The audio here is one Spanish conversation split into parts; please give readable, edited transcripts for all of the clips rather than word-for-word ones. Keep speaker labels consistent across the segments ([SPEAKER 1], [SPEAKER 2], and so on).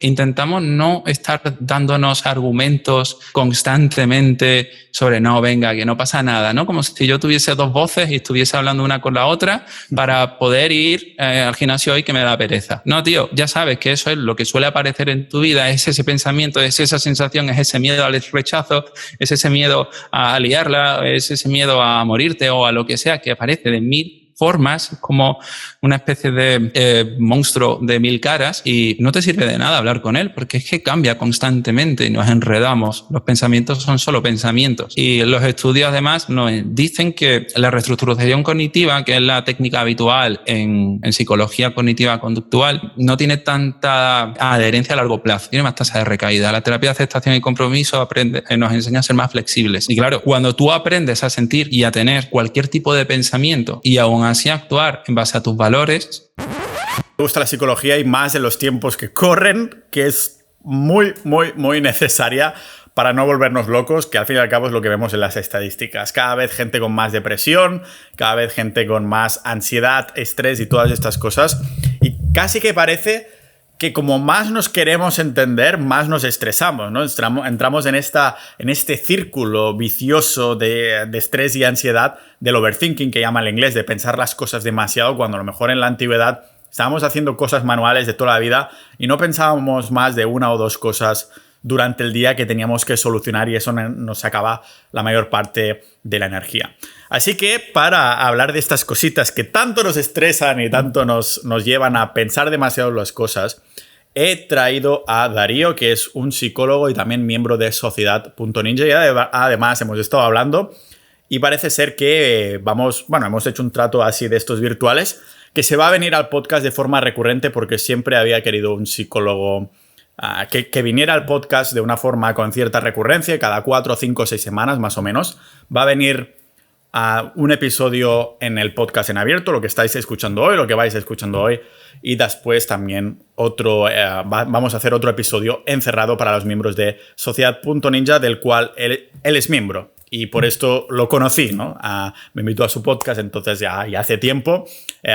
[SPEAKER 1] Intentamos no estar dándonos argumentos constantemente sobre no, venga, que no pasa nada, ¿no? Como si yo tuviese dos voces y estuviese hablando una con la otra para poder ir al gimnasio hoy que me da pereza. No, tío, ya sabes que eso es lo que suele aparecer en tu vida, es ese pensamiento, es esa sensación, es ese miedo al rechazo, es ese miedo a liarla, es ese miedo a morirte o a lo que sea que aparece de mil formas, como una especie de monstruo de mil caras, y no te sirve de nada hablar con él porque es que cambia constantemente y nos enredamos. Los pensamientos son solo pensamientos. Y los estudios además nos dicen que la reestructuración cognitiva, que es la técnica habitual en psicología cognitiva conductual, no tiene tanta adherencia a largo plazo, tiene más tasa de recaída. La terapia de aceptación y compromiso nos enseña a ser más flexibles. Y claro, cuando tú aprendes a sentir y a tener cualquier tipo de pensamiento y aún así actuar en base a tus valores.
[SPEAKER 2] Me gusta la psicología y más en los tiempos que corren, que es muy, muy, muy necesaria para no volvernos locos, que al fin y al cabo es lo que vemos en las estadísticas. Cada vez gente con más depresión, cada vez gente con más ansiedad, estrés y todas estas cosas. Y casi que parece que como más nos queremos entender, más nos estresamos, ¿no? Entramos en este círculo vicioso de estrés y ansiedad del overthinking, que llama el inglés, de pensar las cosas demasiado, cuando a lo mejor en la antigüedad estábamos haciendo cosas manuales de toda la vida y no pensábamos más de una o dos cosas durante el día que teníamos que solucionar, y eso nos sacaba la mayor parte de la energía. Así que para hablar de estas cositas que tanto nos estresan y tanto nos llevan a pensar demasiado las cosas, he traído a Darío, que es un psicólogo y también miembro de Sociedad.ninja, y además hemos estado hablando y parece ser que hemos hecho un trato así de estos virtuales, que se va a venir al podcast de forma recurrente porque siempre había querido un psicólogo que viniera al podcast de una forma con cierta recurrencia, cada 4, 5, 6 semanas más o menos. Va a venir a un episodio en el podcast en abierto, lo que estáis escuchando hoy, lo que vais escuchando hoy, y después también vamos a hacer otro episodio encerrado para los miembros de Sociedad.ninja, del cual él es miembro. Y por esto lo conocí, ¿no? Me invitó a su podcast, entonces ya hace tiempo.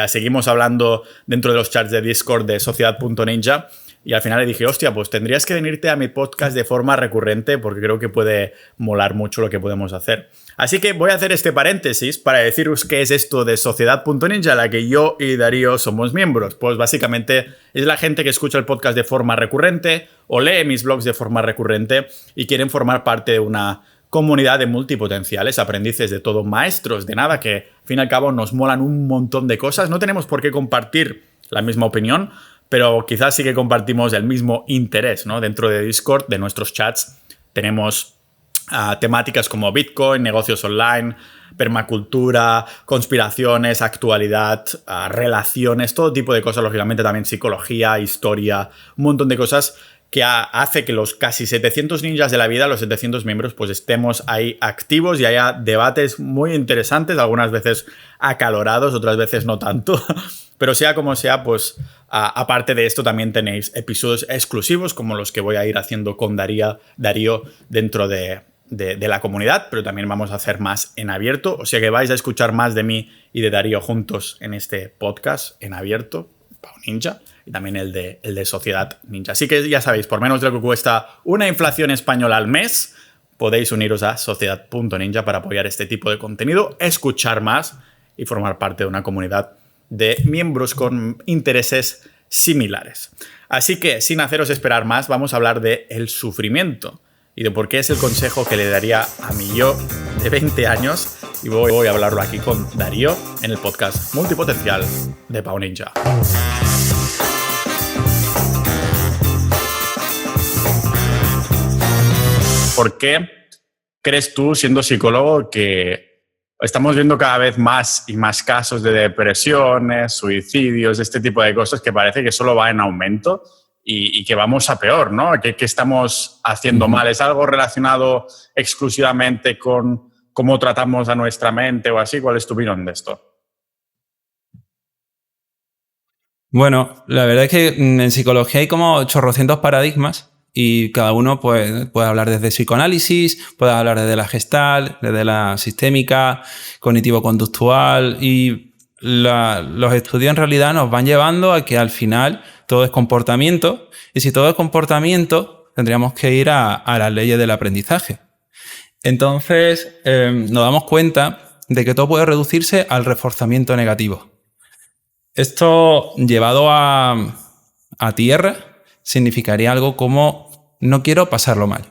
[SPEAKER 2] Seguimos hablando dentro de los chats de Discord de Sociedad.ninja. Y al final le dije, hostia, pues tendrías que venirte a mi podcast de forma recurrente porque creo que puede molar mucho lo que podemos hacer. Así que voy a hacer este paréntesis para deciros qué es esto de Sociedad.ninja, la que yo y Darío somos miembros. Pues básicamente es la gente que escucha el podcast de forma recurrente o lee mis blogs de forma recurrente y quieren formar parte de una comunidad de multipotenciales, aprendices de todo, maestros de nada, que al fin y al cabo nos molan un montón de cosas. No tenemos por qué compartir la misma opinión, pero quizás sí que compartimos el mismo interés, ¿no? Dentro de Discord, de nuestros chats, tenemos temáticas como Bitcoin, negocios online, permacultura, conspiraciones, actualidad, relaciones, todo tipo de cosas, lógicamente también psicología, historia, un montón de cosas que hace que los casi 700 ninjas de la vida, los 700 miembros, pues estemos ahí activos y haya debates muy interesantes, algunas veces acalorados, otras veces no tanto. Pero sea como sea, pues aparte de esto también tenéis episodios exclusivos como los que voy a ir haciendo con Darío dentro de la comunidad, pero también vamos a hacer más en abierto. O sea que vais a escuchar más de mí y de Darío juntos en este podcast en abierto, Pau Ninja, y también el de Sociedad Ninja. Así que ya sabéis, por menos de lo que cuesta una inflación española al mes, podéis uniros a Sociedad.ninja para apoyar este tipo de contenido, escuchar más y formar parte de una comunidad de miembros con intereses similares. Así que, sin haceros esperar más, vamos a hablar de el sufrimiento y de por qué es el consejo que le daría a mi yo de 20 años. Y voy a hablarlo aquí con Darío en el podcast Multipotencial de Pau Ninja. ¿Por qué crees tú, siendo psicólogo, que estamos viendo cada vez más y más casos de depresiones, suicidios, este tipo de cosas que parece que solo va en aumento y que vamos a peor, ¿no? ¿Qué estamos haciendo mal? ¿Es algo relacionado exclusivamente con cómo tratamos a nuestra mente o así? ¿Cuál es tu opinión de esto?
[SPEAKER 1] Bueno, la verdad es que en psicología hay como chorrocientos paradigmas y cada uno puede hablar desde psicoanálisis, puede hablar desde la Gestalt, desde la sistémica, cognitivo-conductual, y los estudios en realidad nos van llevando a que al final todo es comportamiento, y si todo es comportamiento, tendríamos que ir a las leyes del aprendizaje. Entonces, nos damos cuenta de que todo puede reducirse al reforzamiento negativo. Esto, llevado a tierra, significaría algo como no quiero pasarlo mal.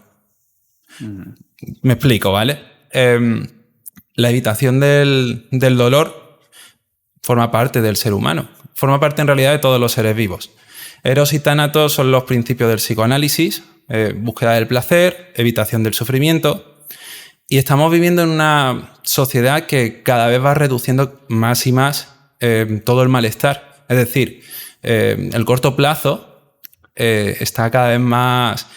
[SPEAKER 1] Me explico, ¿vale? La evitación del dolor forma parte del ser humano. Forma parte en realidad de todos los seres vivos. Eros y Tánatos son los principios del psicoanálisis, búsqueda del placer, evitación del sufrimiento. Y estamos viviendo en una sociedad que cada vez va reduciendo más y más todo el malestar. Es decir, el corto plazo está cada vez más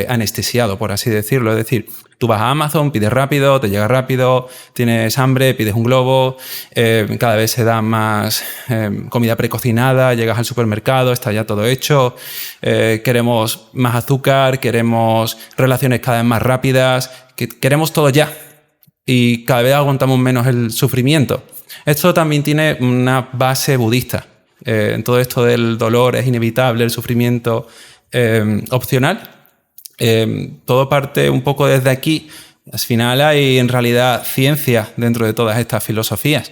[SPEAKER 1] anestesiado, por así decirlo. Es decir, tú vas a Amazon, pides rápido, te llega rápido, tienes hambre, pides un globo, cada vez se da más comida precocinada, llegas al supermercado, está ya todo hecho, queremos más azúcar, queremos relaciones cada vez más rápidas, queremos todo ya y cada vez aguantamos menos el sufrimiento. Esto también tiene una base budista. En todo esto del dolor es inevitable, el sufrimiento opcional. Todo parte un poco desde aquí. Al final hay en realidad ciencia dentro de todas estas filosofías.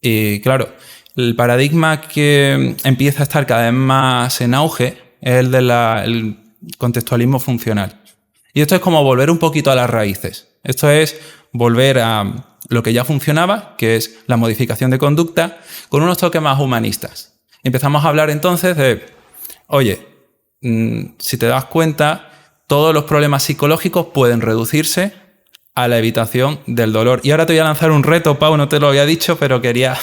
[SPEAKER 1] Y claro, el paradigma que empieza a estar cada vez más en auge es el del contextualismo funcional. Y esto es como volver un poquito a las raíces. Esto es volver a lo que ya funcionaba, que es la modificación de conducta, con unos toques más humanistas. Empezamos a hablar entonces de, oye, si te das cuenta, todos los problemas psicológicos pueden reducirse a la evitación del dolor. Y ahora te voy a lanzar un reto, Pau, no te lo había dicho, pero quería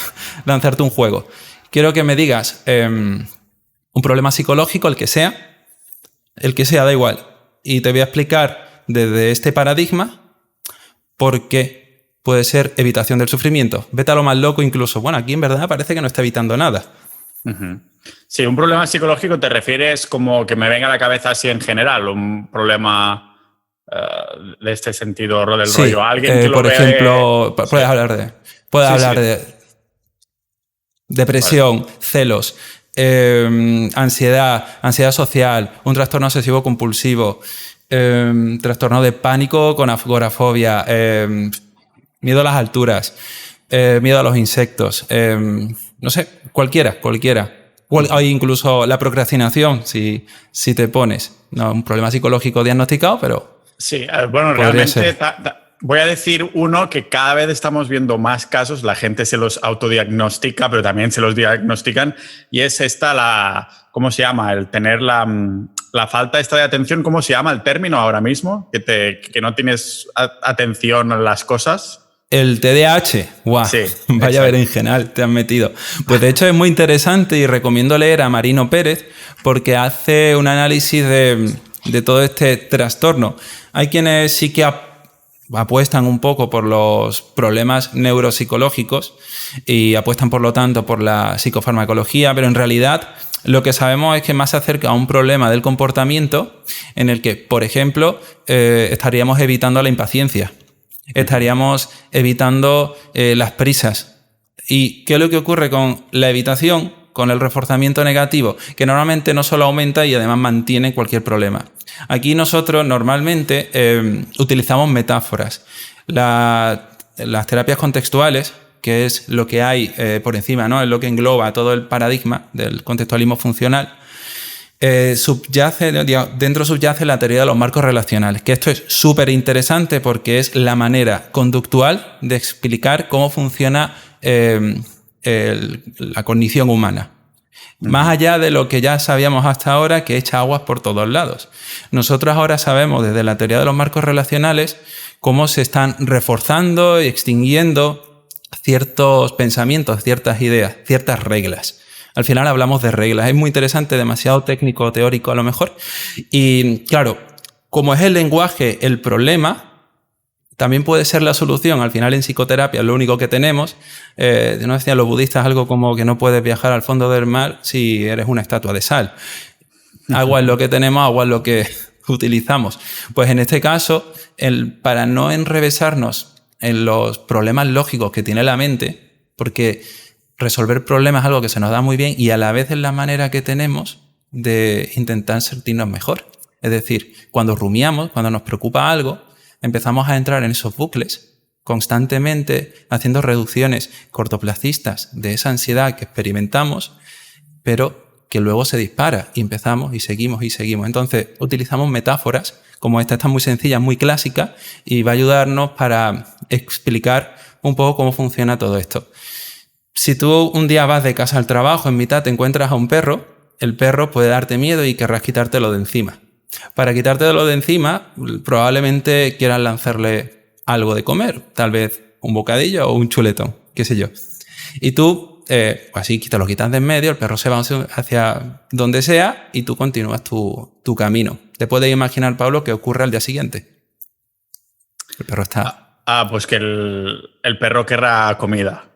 [SPEAKER 1] lanzarte un juego. Quiero que me digas un problema psicológico, el que sea, da igual. Y te voy a explicar desde este paradigma por qué puede ser evitación del sufrimiento. Vete a lo más loco incluso. Bueno, aquí en verdad parece que no está evitando nada.
[SPEAKER 2] Sí, un problema psicológico te refieres como que me venga a la cabeza así en general, un problema de este sentido del
[SPEAKER 1] sí,
[SPEAKER 2] rollo. Alguien que
[SPEAKER 1] por
[SPEAKER 2] lo
[SPEAKER 1] ejemplo,
[SPEAKER 2] ve...
[SPEAKER 1] puedes hablar de depresión, vale, celos, ansiedad social, un trastorno obsesivo compulsivo, trastorno de pánico con agorafobia, miedo a las alturas, miedo a los insectos, no sé, cualquiera. O incluso la procrastinación, si te pones. No, un problema psicológico diagnosticado, pero...
[SPEAKER 2] Sí, bueno, realmente voy a decir uno que cada vez estamos viendo más casos, la gente se los autodiagnostica, pero también se los diagnostican, y es esta ¿cómo se llama? El tener la falta esta de atención, ¿cómo se llama el término ahora mismo? Que no tienes atención a las cosas.
[SPEAKER 1] El TDAH, guau, sí, vaya berenjenal te has metido. Pues de hecho es muy interesante y recomiendo leer a Marino Pérez porque hace un análisis de todo este trastorno. Hay quienes sí que apuestan un poco por los problemas neuropsicológicos y apuestan por lo tanto por la psicofarmacología, pero en realidad lo que sabemos es que más se acerca a un problema del comportamiento en el que, por ejemplo, estaríamos evitando la impaciencia. Estaríamos evitando las prisas. ¿Y qué es lo que ocurre con la evitación? Con el reforzamiento negativo, que normalmente no solo aumenta y además mantiene cualquier problema. Aquí nosotros normalmente utilizamos metáforas. Las terapias contextuales, que es lo que hay por encima, ¿no? Es lo que engloba todo el paradigma del contextualismo funcional. Dentro subyace la teoría de los marcos relacionales, que esto es súper interesante porque es la manera conductual de explicar cómo funciona la cognición humana. Más allá de lo que ya sabíamos hasta ahora, que echa aguas por todos lados. Nosotros ahora sabemos desde la teoría de los marcos relacionales cómo se están reforzando y extinguiendo ciertos pensamientos, ciertas ideas, ciertas reglas. Al final hablamos de reglas. Es muy interesante, demasiado técnico, teórico a lo mejor. Y claro, como es el lenguaje el problema, también puede ser la solución. Al final en psicoterapia es lo único que tenemos. No decían los budistas algo como que no puedes viajar al fondo del mar si eres una estatua de sal. Agua es lo que tenemos, agua es lo que utilizamos. Pues en este caso, para no enrevesarnos en los problemas lógicos que tiene la mente, porque resolver problemas es algo que se nos da muy bien y a la vez es la manera que tenemos, de intentar sentirnos mejor. Es decir, cuando rumiamos, cuando nos preocupa algo, empezamos a entrar en esos bucles constantemente, haciendo reducciones cortoplacistas de esa ansiedad que experimentamos, pero que luego se dispara y empezamos y seguimos y seguimos. Entonces, utilizamos metáforas como esta muy sencilla, muy clásica, y va a ayudarnos para explicar un poco cómo funciona todo esto. Si tú un día vas de casa al trabajo, en mitad te encuentras a un perro, el perro puede darte miedo y querrás quitártelo de encima. Para quitártelo de encima, probablemente quieras lanzarle algo de comer, tal vez un bocadillo o un chuletón, qué sé yo. Y tú, así te lo quitas de en medio, el perro se va hacia donde sea y tú continúas tu camino. ¿Te puedes imaginar, Pablo, qué ocurre al día siguiente? El perro está...
[SPEAKER 2] Pues que el perro querrá comida.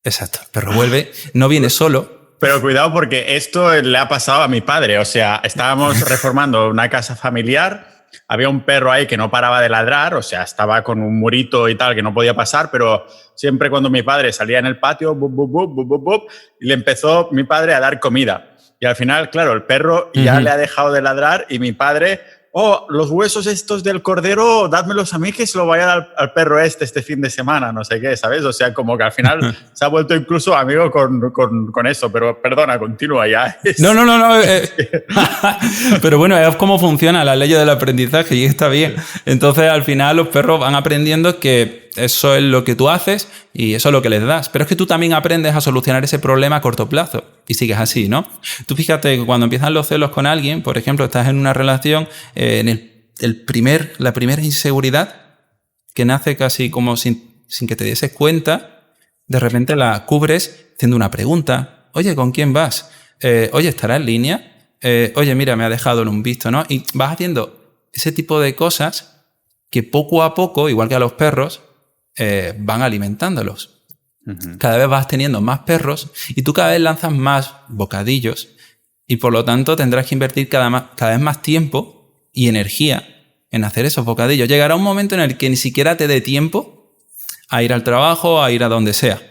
[SPEAKER 1] Exacto, el perro vuelve, no viene solo.
[SPEAKER 2] Pero cuidado porque esto le ha pasado a mi padre. O sea, estábamos reformando una casa familiar, había un perro ahí que no paraba de ladrar, o sea, estaba con un murito y tal que no podía pasar, pero siempre cuando mi padre salía en el patio, bup, bup, bup, bup, bup, bup, y le empezó mi padre a dar comida. Y al final, claro, el perro ya le ha dejado de ladrar y mi padre... los huesos estos del cordero, dádmelos a mí que se lo vaya a dar al perro este fin de semana, no sé qué, ¿sabes? O sea, como que al final se ha vuelto incluso amigo con eso, pero perdona, continúa ya.
[SPEAKER 1] No. Pero bueno, es cómo funciona la ley del aprendizaje y está bien. Entonces, al final, los perros van aprendiendo que eso es lo que tú haces y eso es lo que les das. Pero es que tú también aprendes a solucionar ese problema a corto plazo y sigues así, ¿no? Tú fíjate que cuando empiezan los celos con alguien, por ejemplo, estás en una relación, en la primera inseguridad que nace casi como sin que te dieses cuenta, de repente la cubres haciendo una pregunta. Oye, ¿con quién vas? Oye, ¿estará en línea? Oye, mira, me ha dejado en un visto, ¿no? Y vas haciendo ese tipo de cosas que poco a poco, igual que a los perros, van alimentándolos. Cada vez vas teniendo más perros y tú cada vez lanzas más bocadillos y por lo tanto tendrás que invertir cada vez más tiempo y energía en hacer esos bocadillos. Llegará un momento en el que ni siquiera te dé tiempo a ir al trabajo, a ir a donde sea.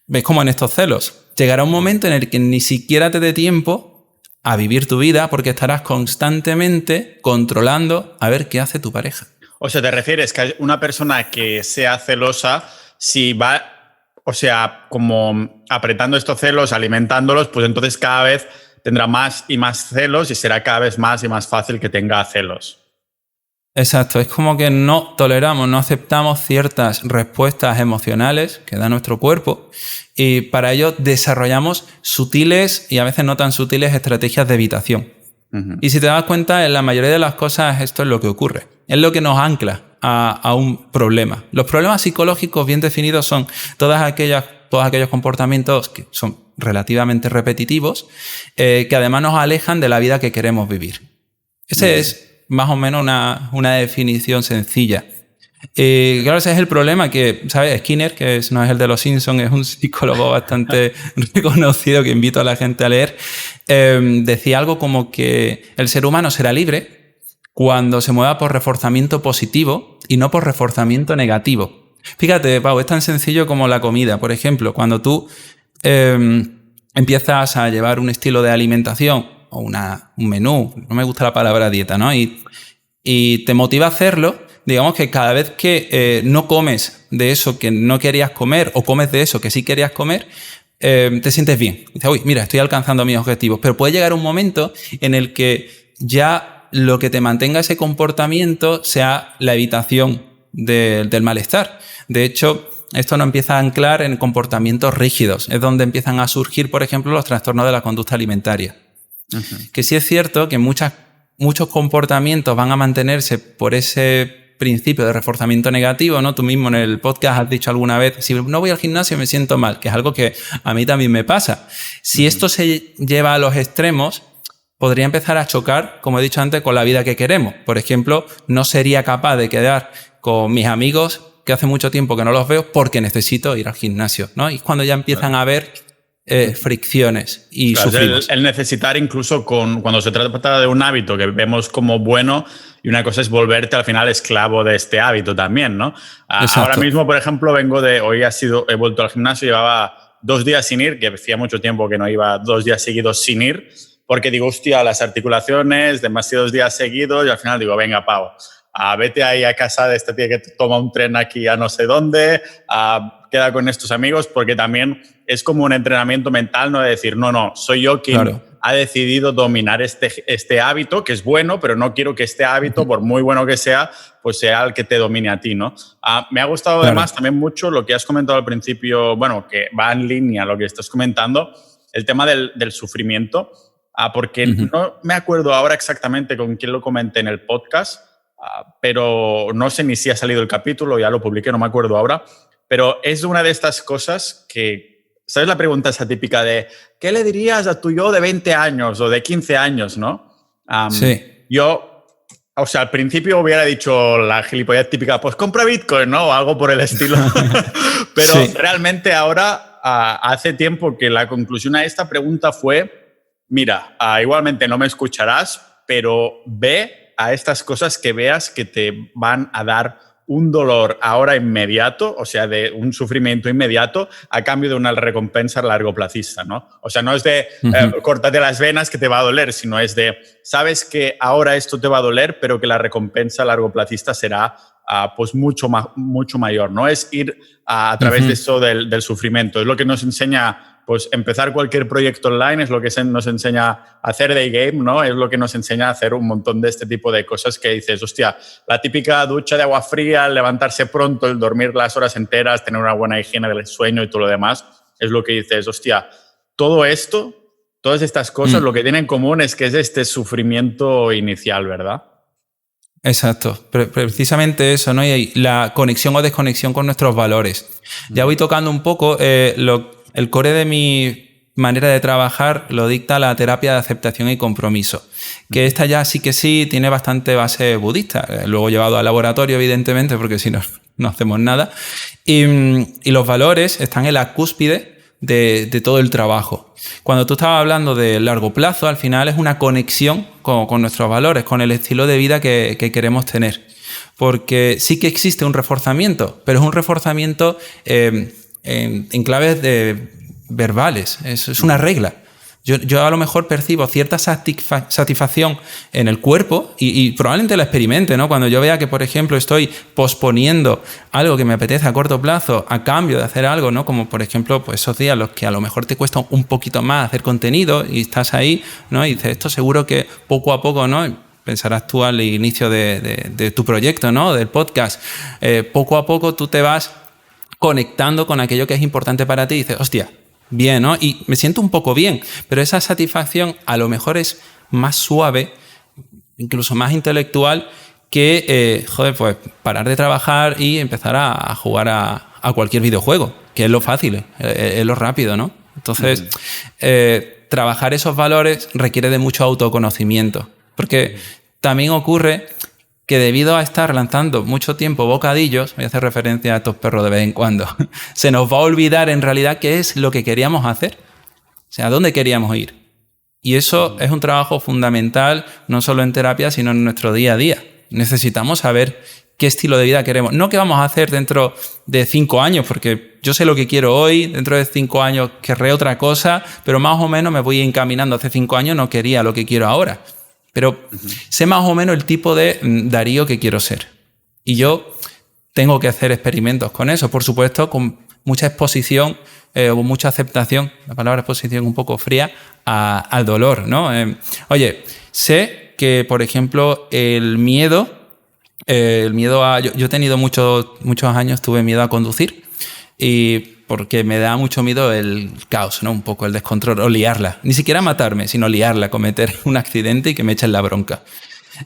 [SPEAKER 1] ¿Ves cómo en estos celos? Llegará un momento en el que ni siquiera te dé tiempo a vivir tu vida porque estarás constantemente controlando a ver qué hace tu pareja.
[SPEAKER 2] O sea, ¿te refieres que una persona que sea celosa, si va, o sea, como apretando estos celos, alimentándolos, pues entonces cada vez tendrá más y más celos y será cada vez más y más fácil que tenga celos?
[SPEAKER 1] Exacto, es como que no toleramos, no aceptamos ciertas respuestas emocionales que da nuestro cuerpo y para ello desarrollamos sutiles y a veces no tan sutiles estrategias de evitación. Y si te das cuenta, en la mayoría de las cosas esto es lo que ocurre. Es lo que nos ancla a un problema. Los problemas psicológicos bien definidos son todos aquellos comportamientos que son relativamente repetitivos, que además nos alejan de la vida que queremos vivir. Ese es más o menos una definición sencilla. Claro, ese es el problema que, ¿sabes? Skinner, que no es el de los Simpsons, es un psicólogo bastante reconocido que invito a la gente a leer, decía algo como que el ser humano será libre cuando se mueva por reforzamiento positivo y no por reforzamiento negativo. Fíjate, Pau, es tan sencillo como la comida. Por ejemplo, cuando tú empiezas a llevar un estilo de alimentación o un menú, no me gusta la palabra dieta, ¿no? Y te motiva a hacerlo, digamos que cada vez que no comes de eso que no querías comer o comes de eso que sí querías comer, te sientes bien. Dices, uy, mira, estoy alcanzando mis objetivos. Pero puede llegar un momento en el que ya lo que te mantenga ese comportamiento sea la evitación del malestar. De hecho, esto nos empieza a anclar en comportamientos rígidos. Es donde empiezan a surgir, por ejemplo, los trastornos de la conducta alimentaria. Que sí es cierto que muchos comportamientos van a mantenerse por ese principio de reforzamiento negativo, ¿no? Tú mismo en el podcast has dicho alguna vez, si no voy al gimnasio me siento mal, que es algo que a mí también me pasa. Si esto se lleva a los extremos, podría empezar a chocar, como he dicho antes, con la vida que queremos. Por ejemplo, no sería capaz de quedar con mis amigos que hace mucho tiempo que no los veo porque necesito ir al gimnasio, ¿no? Y es cuando ya empiezan a haber fricciones y
[SPEAKER 2] claro,
[SPEAKER 1] sufrimos.
[SPEAKER 2] El necesitar incluso cuando se trata de un hábito que vemos como bueno y una cosa es volverte al final esclavo de este hábito también, ¿no? Ahora mismo, por ejemplo, he vuelto al gimnasio, llevaba 2 días sin ir, que hacía mucho tiempo que no iba 2 días seguidos sin ir porque digo, hostia, las articulaciones, demasiados días seguidos, y al final digo, venga, Pau, vete ahí a casa de esta tía que toma un tren aquí a no sé dónde, queda con estos amigos, porque también es como un entrenamiento mental, no de decir, no, soy yo quien ha decidido dominar este hábito, que es bueno, pero no quiero que este hábito, por muy bueno que sea, pues sea el que te domine a ti, ¿no? Me ha gustado además también mucho lo que has comentado al principio, bueno, que va en línea lo que estás comentando, el tema del sufrimiento, porque no me acuerdo ahora exactamente con quién lo comenté en el podcast, pero no sé ni si ha salido el capítulo, ya lo publiqué, no me acuerdo ahora, pero es una de estas cosas que, ¿sabes la pregunta esa típica de ¿qué le dirías a tu yo de 20 años o de 15 años, no?
[SPEAKER 1] Sí.
[SPEAKER 2] Yo, o sea, al principio hubiera dicho la gilipollez típica, pues compra Bitcoin, ¿no? O algo por el estilo. Pero realmente ahora, hace tiempo que la conclusión a esta pregunta fue, mira, igualmente no me escucharás, pero ve a estas cosas que veas que te van a dar un dolor ahora inmediato, o sea, de un sufrimiento inmediato a cambio de una recompensa largoplacista, ¿no? O sea, no es de córtate las venas que te va a doler, sino es de, sabes que ahora esto te va a doler, pero que la recompensa largoplacista será pues mucho mayor, ¿no? Es ir a través de eso del sufrimiento. Es lo que nos enseña pues empezar cualquier proyecto online, es lo que nos enseña a hacer day game, ¿no? Es lo que nos enseña a hacer un montón de este tipo de cosas que dices, hostia, la típica ducha de agua fría, el levantarse pronto, el dormir las horas enteras, tener una buena higiene del sueño y todo lo demás, es lo que dices, hostia, todo esto, todas estas cosas, lo que tienen en común es que es este sufrimiento inicial, ¿verdad?
[SPEAKER 1] Exacto, precisamente eso, ¿no? Y la conexión o desconexión con nuestros valores. Ya voy tocando un poco el core de mi manera de trabajar lo dicta la terapia de aceptación y compromiso, que esta ya sí que sí tiene bastante base budista, luego llevado al laboratorio evidentemente porque si no, no hacemos nada, y los valores están en la cúspide de todo el trabajo. Cuando tú estabas hablando de largo plazo, al final es una conexión con nuestros valores, con el estilo de vida que queremos tener, porque sí que existe un reforzamiento, pero es un reforzamiento en claves verbales, es una regla. Yo a lo mejor percibo cierta satisfacción en el cuerpo y probablemente la experimente, ¿no? Cuando yo vea que, por ejemplo, estoy posponiendo algo que me apetece a corto plazo a cambio de hacer algo, ¿no? Como, por ejemplo, pues esos días los que a lo mejor te cuesta un poquito más hacer contenido y estás ahí, ¿no? Y dices, esto seguro que poco a poco, ¿no? Pensarás tú al inicio de tu proyecto, ¿no? Del podcast. Poco a poco tú te vas conectando con aquello que es importante para ti y dices, hostia, bien, ¿no? Y me siento un poco bien, pero esa satisfacción a lo mejor es más suave, incluso más intelectual que, pues parar de trabajar y empezar a jugar a cualquier videojuego, que es lo fácil, es lo rápido, ¿no? Entonces, trabajar esos valores requiere de mucho autoconocimiento, porque también ocurre que debido a estar lanzando mucho tiempo bocadillos, voy a hacer referencia a estos perros de vez en cuando, se nos va a olvidar en realidad qué es lo que queríamos hacer, o sea, a dónde queríamos ir. Y eso es un trabajo fundamental, no solo en terapia, sino en nuestro día a día. Necesitamos saber qué estilo de vida queremos. No qué vamos a hacer dentro de 5 años, porque yo sé lo que quiero hoy, dentro de 5 años querré otra cosa, pero más o menos me voy encaminando. Hace 5 años no quería lo que quiero ahora. Pero sé más o menos el tipo de Darío que quiero ser. Y yo tengo que hacer experimentos con eso, por supuesto, con mucha exposición o mucha aceptación, la palabra exposición un poco fría, al dolor, ¿no? Oye, sé que, por ejemplo, el miedo a... Yo he tenido muchos años, tuve miedo a conducir y porque me da mucho miedo el caos, ¿no? Un poco el descontrol o liarla. Ni siquiera matarme, sino liarla, cometer un accidente y que me echen la bronca.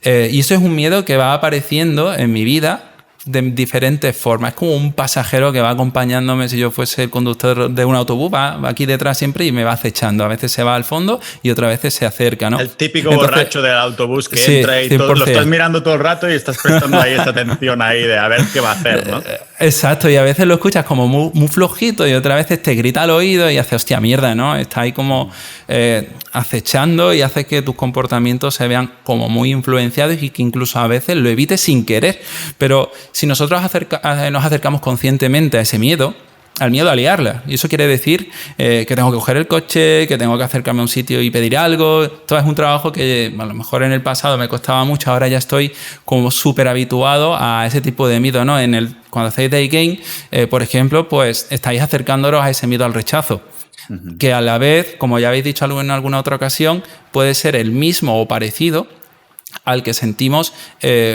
[SPEAKER 1] Y eso es un miedo que va apareciendo en mi vida de diferentes formas. Es como un pasajero que va acompañándome. Si yo fuese el conductor de un autobús, va aquí detrás siempre y me va acechando. A veces se va al fondo y otras veces se acerca, ¿no?
[SPEAKER 2] El típico borracho del autobús que entra y todo, lo estás mirando todo el rato y estás prestando ahí esta atención ahí de a ver qué va a hacer, ¿no?
[SPEAKER 1] Exacto, y a veces lo escuchas como muy flojito y otras veces te grita al oído y hace hostia mierda, ¿no? Está ahí como acechando y hace que tus comportamientos se vean como muy influenciados y que incluso a veces lo evites sin querer. Pero si nosotros nos acercamos conscientemente a ese miedo, al miedo a liarla. Y eso quiere decir que tengo que coger el coche, que tengo que acercarme a un sitio y pedir algo. Todo es un trabajo que a lo mejor en el pasado me costaba mucho, ahora ya estoy como súper habituado a ese tipo de miedo, ¿no? Cuando hacéis day game, por ejemplo, pues estáis acercándonos a ese miedo al rechazo. Que a la vez, como ya habéis dicho en alguna otra ocasión, puede ser el mismo o parecido al que sentimos,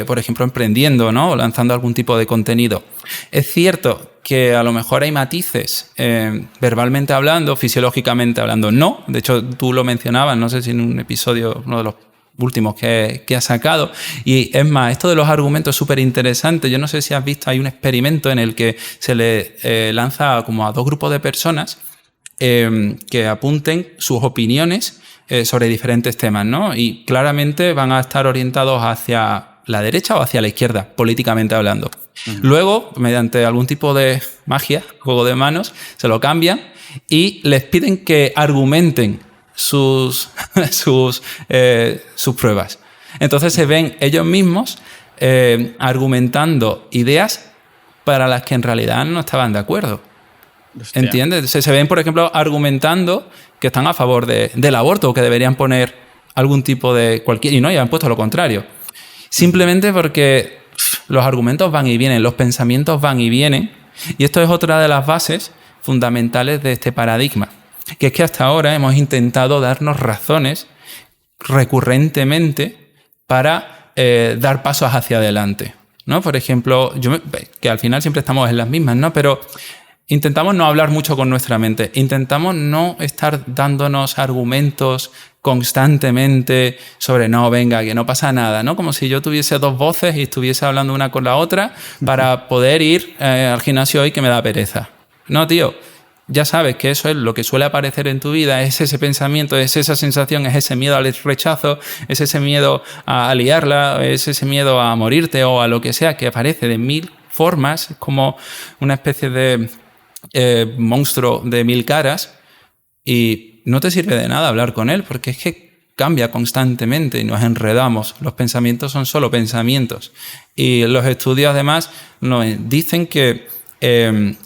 [SPEAKER 1] por ejemplo, emprendiendo, ¿no? O lanzando algún tipo de contenido. Es cierto que a lo mejor hay matices, verbalmente hablando, fisiológicamente hablando, no. De hecho, tú lo mencionabas, no sé si en un episodio, uno de los últimos que has sacado. Y es más, esto de los argumentos es súper interesante. Yo no sé si has visto, hay un experimento en el que se le lanza como a 2 grupos de personas que apunten sus opiniones sobre diferentes temas, ¿no? Y claramente van a estar orientados hacia la derecha o hacia la izquierda, políticamente hablando. Luego, mediante algún tipo de magia, juego de manos, se lo cambian y les piden que argumenten sus pruebas. Entonces se ven ellos mismos argumentando ideas para las que en realidad no estaban de acuerdo. Hostia. ¿Entiendes? Se ven, por ejemplo, argumentando que están a favor del aborto o que deberían poner algún tipo de cualquier... Y no, ya han puesto lo contrario. Simplemente porque los argumentos van y vienen, los pensamientos van y vienen. Y esto es otra de las bases fundamentales de este paradigma. Que es que hasta ahora hemos intentado darnos razones recurrentemente para dar pasos hacia adelante, ¿no? Por ejemplo, que al final siempre estamos en las mismas, ¿no? Pero... intentamos no hablar mucho con nuestra mente, intentamos no estar dándonos argumentos constantemente sobre no, venga, que no pasa nada, ¿no? Como si yo tuviese 2 voces y estuviese hablando una con la otra para poder ir al gimnasio hoy que me da pereza. No, tío, ya sabes que eso es lo que suele aparecer en tu vida, es ese pensamiento, es esa sensación, es ese miedo al rechazo, es ese miedo a liarla, es ese miedo a morirte o a lo que sea que aparece de 1000 formas, es como una especie de... monstruo de 1000 caras y no te sirve de nada hablar con él porque es que cambia constantemente y nos enredamos. Los pensamientos son solo pensamientos y los estudios además nos dicen que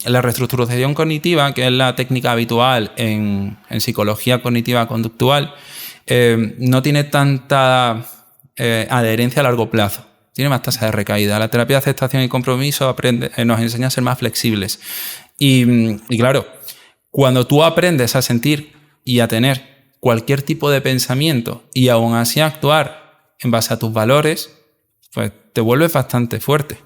[SPEAKER 1] la reestructuración cognitiva, que es la técnica habitual en psicología cognitiva conductual, no tiene tanta adherencia a largo plazo. Tiene más tasa de recaída. La terapia de aceptación y compromiso nos enseña a ser más flexibles. Y claro, cuando tú aprendes a sentir y a tener cualquier tipo de pensamiento y aún así actuar en base a tus valores, pues te vuelves bastante fuerte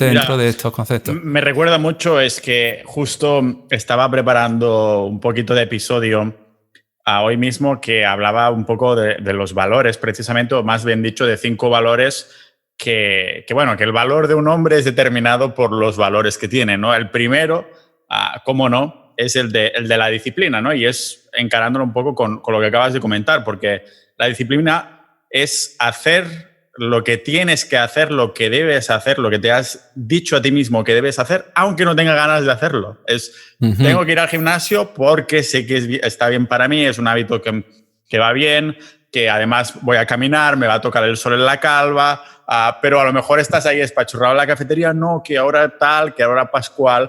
[SPEAKER 1] dentro de estos conceptos.
[SPEAKER 2] Me recuerda mucho, es que justo estaba preparando un poquito de episodio hoy mismo que hablaba un poco de los valores, precisamente, o más bien dicho, de 5 valores que el valor de un hombre es determinado por los valores que tiene, ¿no? El primero, cómo no, es el de la disciplina, ¿no? Y es encarándolo un poco con lo que acabas de comentar, porque la disciplina es hacer lo que tienes que hacer, lo que debes hacer, lo que te has dicho a ti mismo que debes hacer, aunque no tengas ganas de hacerlo. Tengo que ir al gimnasio porque sé que está bien para mí, es un hábito que va bien, que además voy a caminar, me va a tocar el sol en la calva, pero a lo mejor estás ahí espachurrado en la cafetería, no, que ahora tal, que ahora pascual,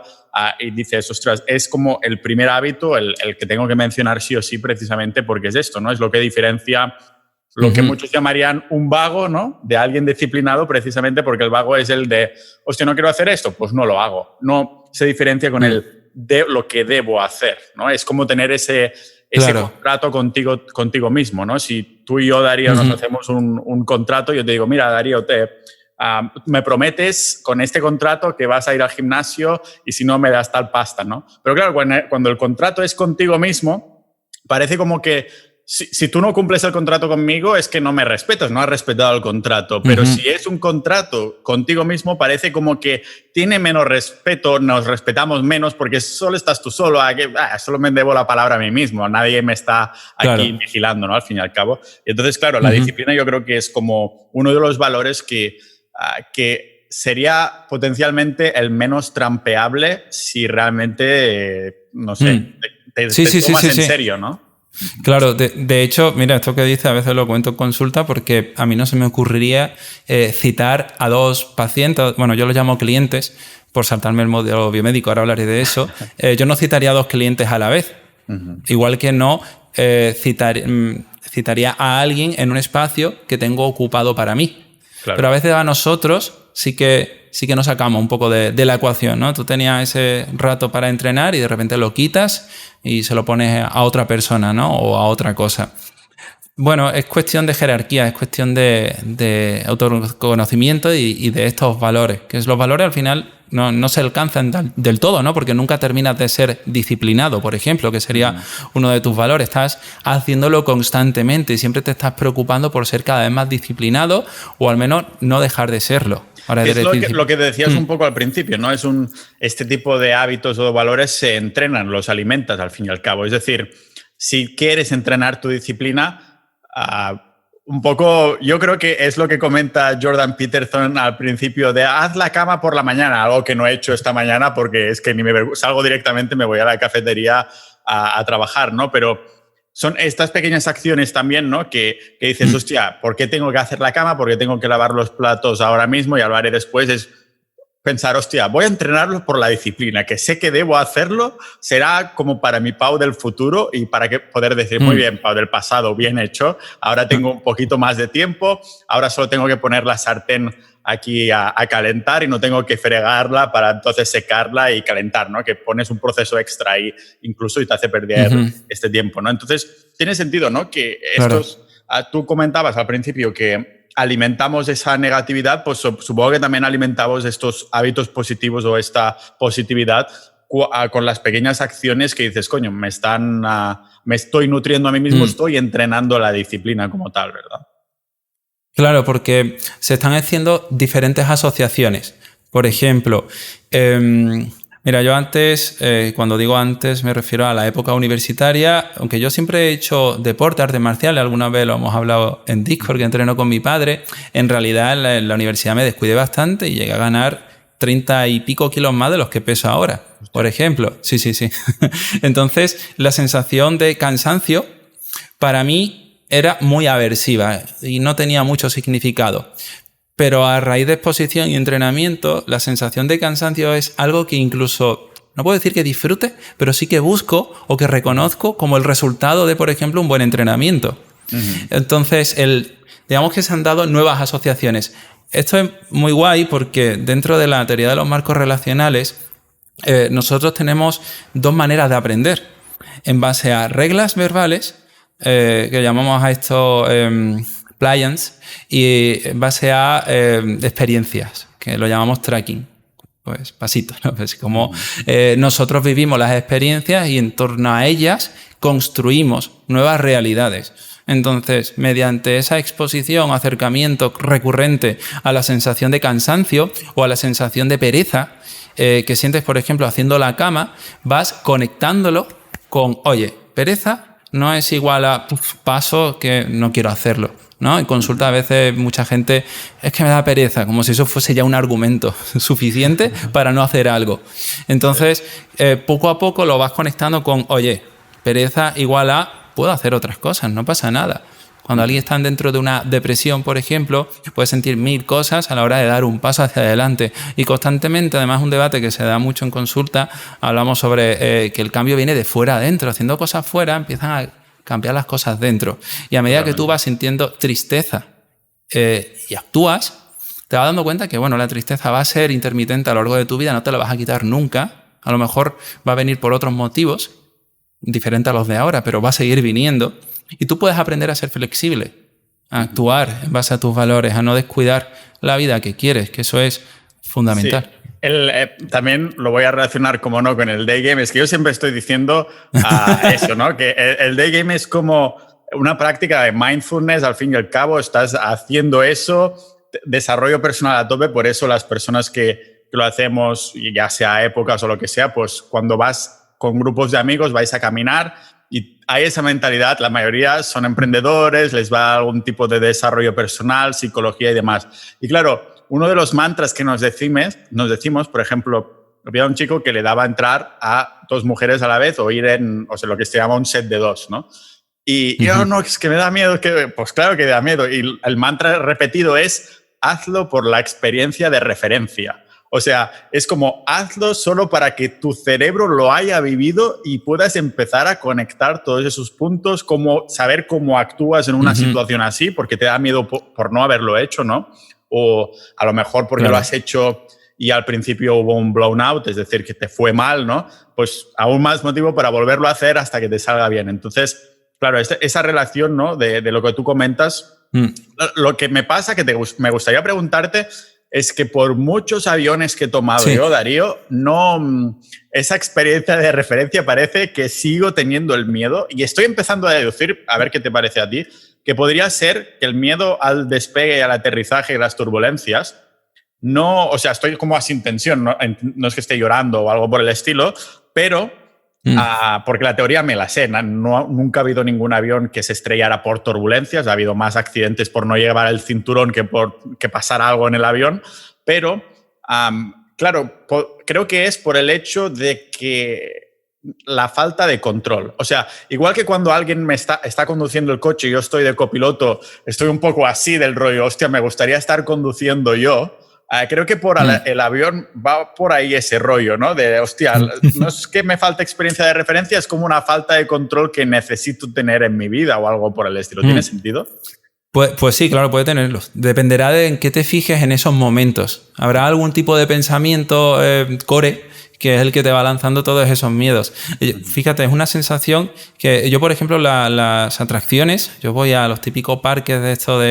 [SPEAKER 2] y dices, ostras, es como el primer hábito, el que tengo que mencionar sí o sí precisamente porque es esto, ¿no? Es lo que diferencia lo que muchos llamarían un vago, ¿no? De alguien disciplinado, precisamente porque el vago es el de, hostia, no quiero hacer esto, pues no lo hago. No se diferencia con el de lo que debo hacer, ¿no? Es como tener ese contrato contigo mismo, ¿no? Si tú y yo, Darío, nos hacemos un contrato, yo te digo, mira, Darío, me prometes con este contrato que vas a ir al gimnasio y si no me das tal pasta, ¿no? Pero claro, cuando el contrato es contigo mismo, parece como que si tú no cumples el contrato conmigo es que no me respetas, no has respetado el contrato. Pero si es un contrato contigo mismo, parece como que tiene menos respeto, nos respetamos menos porque solo estás tú solo. Solo me debo la palabra a mí mismo, nadie me está aquí vigilando, ¿no? Al fin y al cabo. Y entonces, claro, la disciplina yo creo que es como uno de los valores que sería potencialmente el menos trampeable si realmente, no sé, te tomas en serio, ¿no?
[SPEAKER 1] Claro, de hecho, mira, esto que dices a veces lo cuento en consulta porque a mí no se me ocurriría citar a 2 pacientes, bueno, yo los llamo clientes, por saltarme el modelo biomédico, ahora hablaré de eso, yo no citaría a 2 clientes a la vez. Igual que no citaría a alguien en un espacio que tengo ocupado para mí. Claro. Pero a veces a nosotros sí que nos sacamos un poco de la ecuación, ¿no? Tú tenías ese rato para entrenar y de repente lo quitas y se lo pones a otra persona, ¿no? O a otra cosa. Bueno, es cuestión de jerarquía, es cuestión de autoconocimiento y de estos valores. Que los valores al final no se alcanzan del todo, ¿no? Porque nunca terminas de ser disciplinado, por ejemplo, que sería uno de tus valores. Estás haciéndolo constantemente y siempre te estás preocupando por ser cada vez más disciplinado o al menos no dejar de serlo.
[SPEAKER 2] Ahora es lo que decías un poco al principio, ¿no? Este tipo de hábitos o valores se entrenan, los alimentas al fin y al cabo. Es decir, si quieres entrenar tu disciplina, un poco, yo creo que es lo que comenta Jordan Peterson al principio de haz la cama por la mañana, algo que no he hecho esta mañana porque es que ni salgo directamente, me voy a la cafetería a trabajar, ¿no? Pero son estas pequeñas acciones también, ¿no? Que dices, hostia, ¿por qué tengo que hacer la cama? ¿Por qué tengo que lavar los platos ahora mismo? Y hablaré después. Es pensar, hostia, voy a entrenarlo por la disciplina, que sé que debo hacerlo, será como para mi Pau del futuro y para que poder decir, muy bien, Pau del pasado, bien hecho, ahora tengo un poquito más de tiempo, ahora solo tengo que poner la sartén aquí a calentar y no tengo que fregarla para entonces secarla y calentar, ¿no? Que pones un proceso extra ahí incluso y te hace perder este tiempo, ¿no? Entonces, tiene sentido, ¿no? Que estos, tú comentabas al principio que alimentamos esa negatividad, pues supongo que también alimentamos estos hábitos positivos o esta positividad con las pequeñas acciones que dices, coño, me estoy nutriendo a mí mismo, estoy entrenando la disciplina como tal, ¿verdad?
[SPEAKER 1] Claro, porque se están haciendo diferentes asociaciones. Por ejemplo, mira, yo antes, cuando digo antes, me refiero a la época universitaria, aunque yo siempre he hecho deporte, artes marciales, alguna vez lo hemos hablado en Discord, que entreno con mi padre, en realidad en la universidad me descuidé bastante y llegué a ganar 30 y pico kilos más de los que peso ahora, por ejemplo. Sí. Entonces, la sensación de cansancio, para mí, era muy aversiva y no tenía mucho significado. Pero a raíz de exposición y entrenamiento, la sensación de cansancio es algo que incluso, no puedo decir que disfrute, pero sí que busco o que reconozco como el resultado de, por ejemplo, un buen entrenamiento. Entonces, digamos que se han dado nuevas asociaciones. Esto es muy guay porque dentro de la teoría de los marcos relacionales, nosotros tenemos 2 maneras de aprender. En base a reglas verbales, que llamamos a esto pliance, y en base a experiencias, que lo llamamos tracking. Pues pasitos, ¿no? Pues como nosotros vivimos las experiencias y en torno a ellas construimos nuevas realidades. Entonces, mediante esa exposición, acercamiento recurrente a la sensación de cansancio o a la sensación de pereza que sientes, por ejemplo, haciendo la cama, vas conectándolo con, oye, pereza no es igual a paso que no quiero hacerlo, ¿no? En consulta a veces mucha gente es que me da pereza, como si eso fuese ya un argumento suficiente para no hacer algo. Entonces, poco a poco lo vas conectando con, oye, pereza igual a puedo hacer otras cosas, no pasa nada. Cuando alguien está dentro de una depresión, por ejemplo, puede sentir 1000 cosas a la hora de dar un paso hacia adelante. Y constantemente, además un debate que se da mucho en consulta, hablamos sobre que el cambio viene de fuera a adentro. Haciendo cosas fuera empiezan a cambiar las cosas dentro. Y a medida que tú vas sintiendo tristeza y actúas, te vas dando cuenta que bueno, la tristeza va a ser intermitente a lo largo de tu vida, no te la vas a quitar nunca. A lo mejor va a venir por otros motivos, diferentes a los de ahora, pero va a seguir viniendo. Y tú puedes aprender a ser flexible, a actuar en base a tus valores, a no descuidar la vida que quieres, que eso es fundamental.
[SPEAKER 2] Sí. También lo voy a relacionar, como no, con el day game. Es que yo siempre estoy diciendo eso, ¿no? Que el day game es como una práctica de mindfulness, al fin y al cabo, estás haciendo eso, desarrollo personal a tope, por eso las personas que lo hacemos, ya sea épocas o lo que sea, pues cuando vas con grupos de amigos vais a caminar y hay esa mentalidad, la mayoría son emprendedores, les va algún tipo de desarrollo personal, psicología y demás. Y claro, uno de los mantras que nos decimos, por ejemplo, había un chico que le daba entrar a 2 mujeres a la vez o ir lo que se llama un set de 2, ¿no? Y yo, no, es que me da miedo, pues claro que da miedo. Y el mantra repetido es, hazlo por la experiencia de referencia. O sea, es como hazlo solo para que tu cerebro lo haya vivido y puedas empezar a conectar todos esos puntos, como saber cómo actúas en una situación así, porque te da miedo por no haberlo hecho, ¿no? O a lo mejor porque lo has hecho y al principio hubo un blown out, es decir, que te fue mal, ¿no? Pues aún más motivo para volverlo a hacer hasta que te salga bien. Entonces, claro, esa relación, ¿no? de lo que tú comentas, lo que me pasa, que me gustaría preguntarte, es que por muchos aviones que he tomado yo, Darío, no, esa experiencia de referencia parece que sigo teniendo el miedo y estoy empezando a deducir, a ver qué te parece a ti, que podría ser que el miedo al despegue y al aterrizaje y las turbulencias no, o sea, estoy como sin tensión, no es que esté llorando o algo por el estilo, pero porque la teoría me la sé, nunca ha habido ningún avión que se estrellara por turbulencias, ha habido más accidentes por no llevar el cinturón que pasara algo en el avión, pero claro, creo que es por el hecho de que la falta de control. O sea, igual que cuando alguien me está conduciendo el coche y yo estoy de copiloto, estoy un poco así del rollo, hostia, me gustaría estar conduciendo yo. Creo que por el avión va por ahí ese rollo, ¿no? De, hostia, no es que me falte experiencia de referencia, es como una falta de control que necesito tener en mi vida o algo por el estilo. ¿Tiene sentido?
[SPEAKER 3] Pues sí, claro, puede tenerlo. Dependerá de en qué te fijes en esos momentos. Habrá algún tipo de pensamiento core que es el que te va lanzando todos esos miedos. Fíjate, es una sensación que yo, por ejemplo, las atracciones, yo voy a los típicos parques de esto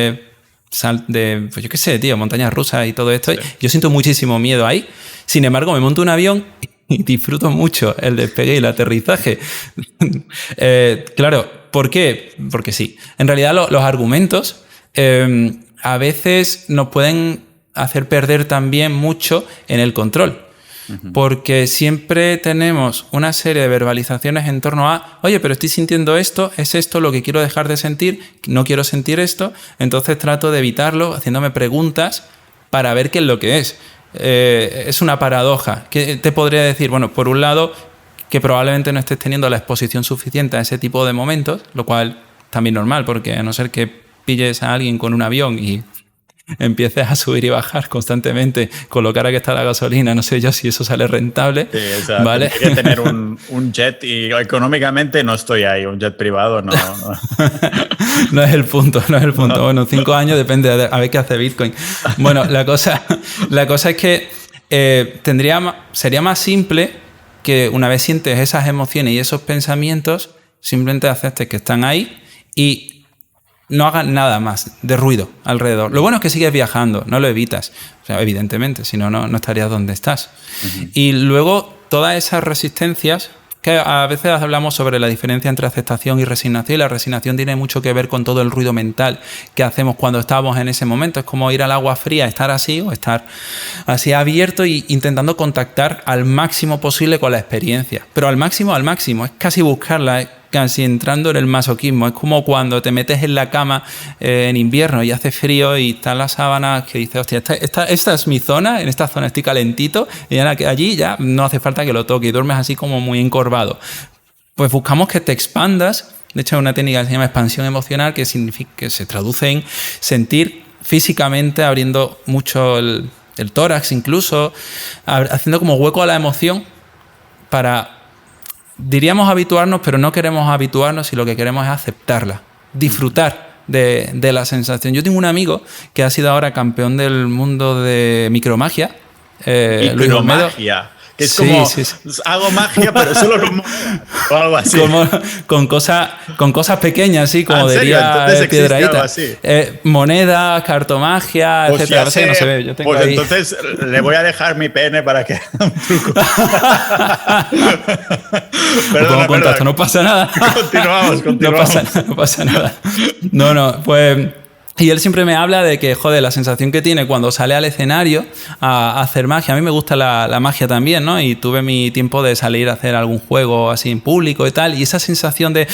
[SPEAKER 3] pues yo qué sé, tío, montañas rusas y todo esto. Sí. Yo siento muchísimo miedo ahí. Sin embargo, me monto un avión y disfruto mucho el despegue y el aterrizaje. Claro, ¿por qué? Porque sí. En realidad los argumentos a veces nos pueden hacer perder también mucho en el control. Porque siempre tenemos una serie de verbalizaciones en torno a, oye, pero estoy sintiendo esto, es esto lo que quiero dejar de sentir, no quiero sentir esto, entonces trato de evitarlo haciéndome preguntas para ver qué es lo que es. Es una paradoja. ¿Qué te podría decir? Bueno, por un lado, que probablemente no estés teniendo la exposición suficiente a ese tipo de momentos, lo cual también normal, porque a no ser que pilles a alguien con un avión y empieces a subir y bajar constantemente con lo cara que está la gasolina, no sé yo si eso sale rentable.
[SPEAKER 2] Sí, exacto. ¿Vale? Hay que tener un jet y económicamente no estoy ahí, un jet privado no.
[SPEAKER 3] No es el punto. No. Bueno, 5 años depende a ver qué hace Bitcoin. Bueno, la cosa es que sería más simple que una vez sientes esas emociones y esos pensamientos, simplemente aceptes que están ahí y no hagas nada más de ruido alrededor. Lo bueno es que sigues viajando, no lo evitas. O sea, evidentemente, si no, no estarías donde estás. Y luego, todas esas resistencias, que a veces hablamos sobre la diferencia entre aceptación y resignación, y la resignación tiene mucho que ver con todo el ruido mental que hacemos cuando estamos en ese momento. Es como ir al agua fría, estar así o estar así abierto e intentando contactar al máximo posible con la experiencia. Pero al máximo, es casi buscarla, casi entrando en el masoquismo. Es como cuando te metes en la cama en invierno y hace frío y están las sábanas que dices, hostia, esta es mi zona, en esta zona estoy calentito y allí ya no hace falta que lo toque y duermes así como muy encorvado. Pues buscamos que te expandas. De hecho, hay una técnica que se llama expansión emocional que significa que se traduce en sentir físicamente, abriendo mucho el tórax incluso, haciendo como hueco a la emoción para... Diríamos habituarnos, pero no queremos habituarnos y lo que queremos es aceptarla, disfrutar de la sensación. Yo tengo un amigo que ha sido ahora campeón del mundo de micromagia.
[SPEAKER 2] Micromagia. Que es como, hago magia, pero solo con monedas, o algo así.
[SPEAKER 3] Como, con cosas pequeñas, sí, como diría Piedrahíta. Monedas, cartomagia,
[SPEAKER 2] pues
[SPEAKER 3] etcétera. Sé, no se ve. Yo tengo
[SPEAKER 2] pues
[SPEAKER 3] ahí.
[SPEAKER 2] Entonces le voy a dejar mi pene para que haga un truco.
[SPEAKER 3] Perdona. No pasa nada.
[SPEAKER 2] Continuamos.
[SPEAKER 3] No pasa nada. No, pues... Y él siempre me habla de que, joder, la sensación que tiene cuando sale al escenario a hacer magia. A mí me gusta la magia también, ¿no? Y tuve mi tiempo de salir a hacer algún juego así en público y tal. Y esa sensación de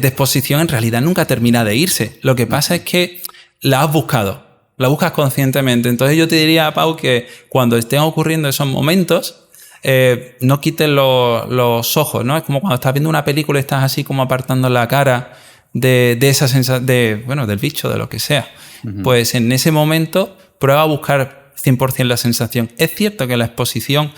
[SPEAKER 3] exposición en realidad nunca termina de irse. Lo que pasa es que la has buscado, la buscas conscientemente. Entonces yo te diría, Pau, que cuando estén ocurriendo esos momentos, no quites los ojos, ¿no? Es como cuando estás viendo una película y estás así como apartando la cara de esa sensación, del bicho, de lo que sea. Pues en ese momento prueba a buscar 100% la sensación. Es cierto que la exposición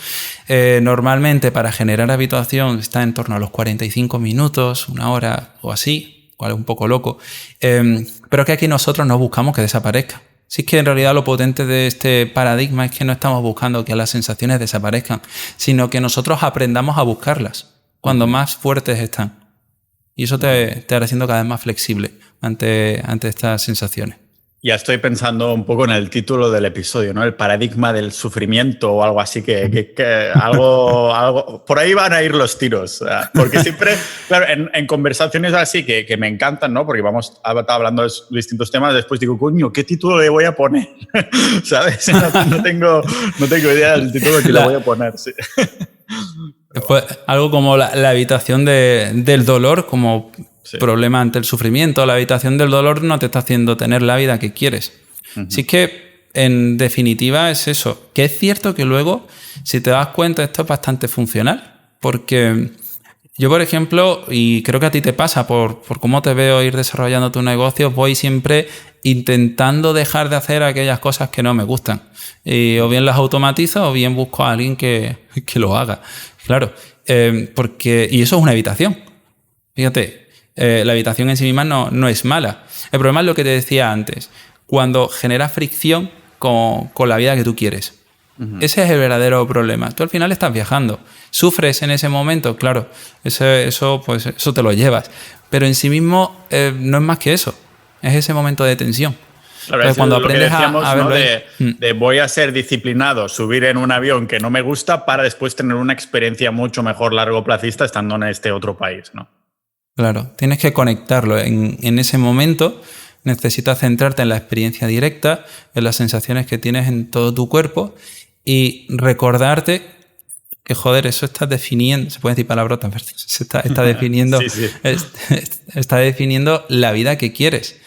[SPEAKER 3] normalmente para generar habituación está en torno a los 45 minutos, 1 hora o así, cual es un poco loco, pero que aquí nosotros no buscamos que desaparezca. Si es que en realidad lo potente de este paradigma es que no estamos buscando que las sensaciones desaparezcan, sino que nosotros aprendamos a buscarlas cuando más fuertes están. Y eso te hará siendo cada vez más flexible ante estas sensaciones.
[SPEAKER 2] Ya estoy pensando un poco en el título del episodio, ¿no? El paradigma del sufrimiento o algo así, que algo por ahí van a ir los tiros. Porque siempre, claro, en conversaciones así que me encantan, ¿no? Porque vamos hablando de distintos temas, después digo, coño, ¿qué título le voy a poner? ¿Sabes? No tengo idea del título que le voy a poner, sí.
[SPEAKER 3] Pues algo como la evitación del dolor como problema ante el sufrimiento. La evitación del dolor no te está haciendo tener la vida que quieres. Así que, en definitiva, es eso. Que es cierto que luego, si te das cuenta, esto es bastante funcional. Porque yo, por ejemplo, y creo que a ti te pasa, por cómo te veo ir desarrollando tu negocio, voy siempre intentando dejar de hacer aquellas cosas que no me gustan. Y o bien las automatizo o bien busco a alguien que lo haga. Claro, y eso es una evitación. Fíjate, la evitación en sí misma no es mala. El problema es lo que te decía antes, cuando genera fricción con la vida que tú quieres. Ese es el verdadero problema. Tú al final estás viajando, sufres en ese momento, claro, eso te lo llevas. Pero en sí mismo no es más que eso, es ese momento de tensión.
[SPEAKER 2] Claro, entonces, cuando aprendes a verlo, ¿no? de voy a ser disciplinado, subir en un avión que no me gusta para después tener una experiencia mucho mejor largoplacista estando en este otro país, ¿no?
[SPEAKER 3] Claro, tienes que conectarlo. En ese momento necesitas centrarte en la experiencia directa, en las sensaciones que tienes en todo tu cuerpo y recordarte que, joder, eso está definiendo, se pueden decir palabrotas, está definiendo, sí. Está definiendo la vida que quieres.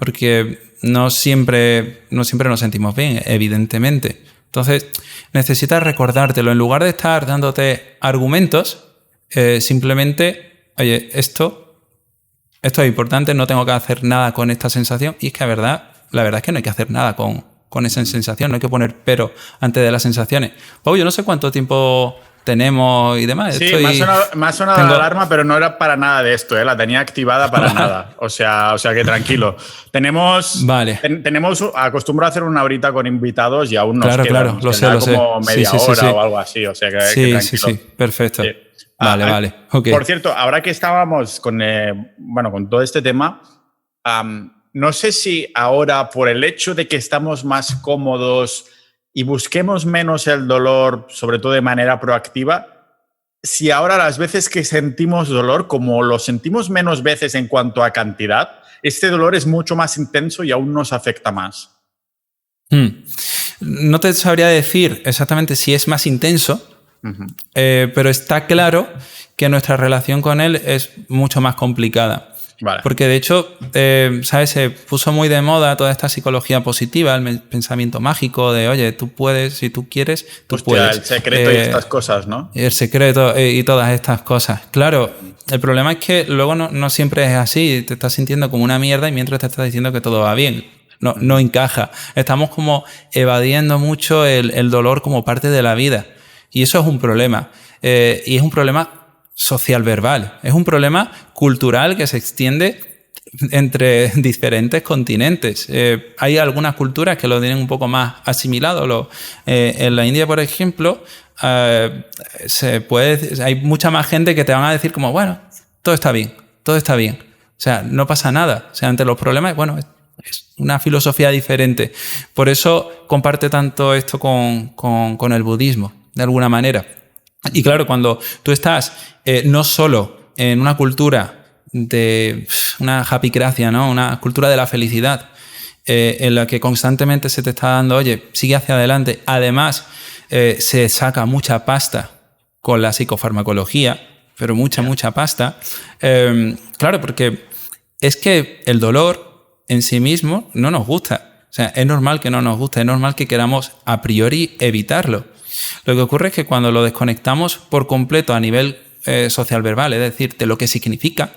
[SPEAKER 3] Porque no siempre nos sentimos bien, evidentemente. Entonces, necesitas recordártelo. En lugar de estar dándote argumentos, simplemente, oye, esto es importante, no tengo que hacer nada con esta sensación. Y es que la verdad es que no hay que hacer nada con esa sensación, no hay que poner pero antes de las sensaciones. Yo no sé cuánto tiempo tenemos y demás.
[SPEAKER 2] Sí, me ha sonado la alarma, pero no era para nada de esto, la tenía activada para nada. O sea que tranquilo. Acostumbro a hacer una horita con invitados y aún nos queda
[SPEAKER 3] lo sé.
[SPEAKER 2] Como media hora o algo así. O sea que tranquilo.
[SPEAKER 3] Sí, perfecto. Sí. Vale. Okay.
[SPEAKER 2] Por cierto, ahora que estábamos con todo este tema, no sé si ahora por el hecho de que estamos más cómodos y busquemos menos el dolor, sobre todo de manera proactiva, si ahora las veces que sentimos dolor, como lo sentimos menos veces en cuanto a cantidad, este dolor es mucho más intenso y aún nos afecta más.
[SPEAKER 3] No te sabría decir exactamente si es más intenso, pero está claro que nuestra relación con él es mucho más complicada.
[SPEAKER 2] Vale.
[SPEAKER 3] Porque de hecho, se puso muy de moda toda esta psicología positiva, el pensamiento mágico de, oye, tú puedes, si tú quieres, tú puedes.
[SPEAKER 2] El secreto y estas cosas, ¿no?
[SPEAKER 3] El secreto y todas estas cosas. Claro, el problema es que luego no siempre es así, te estás sintiendo como una mierda y mientras te estás diciendo que todo va bien. No encaja. Estamos como evadiendo mucho el dolor como parte de la vida. Y eso es un problema. Y es un problema social verbal. Es un problema cultural que se extiende entre diferentes continentes. Hay algunas culturas que lo tienen un poco más asimilado. En la India, por ejemplo, hay mucha más gente que te van a decir como, bueno, todo está bien. O sea, no pasa nada. O sea, ante los problemas, bueno, es una filosofía diferente. Por eso comparte tanto esto con el budismo, de alguna manera. Y claro, cuando tú estás no solo en una cultura de una happycracia, ¿no? Una cultura de la felicidad, en la que constantemente se te está dando, oye, sigue hacia adelante. Además, se saca mucha pasta con la psicofarmacología, pero mucha pasta. Claro, porque es que el dolor en sí mismo no nos gusta. O sea, es normal que no nos guste, es normal que queramos a priori evitarlo. Lo que ocurre es que cuando lo desconectamos por completo a nivel social verbal, es decir, de lo que significa,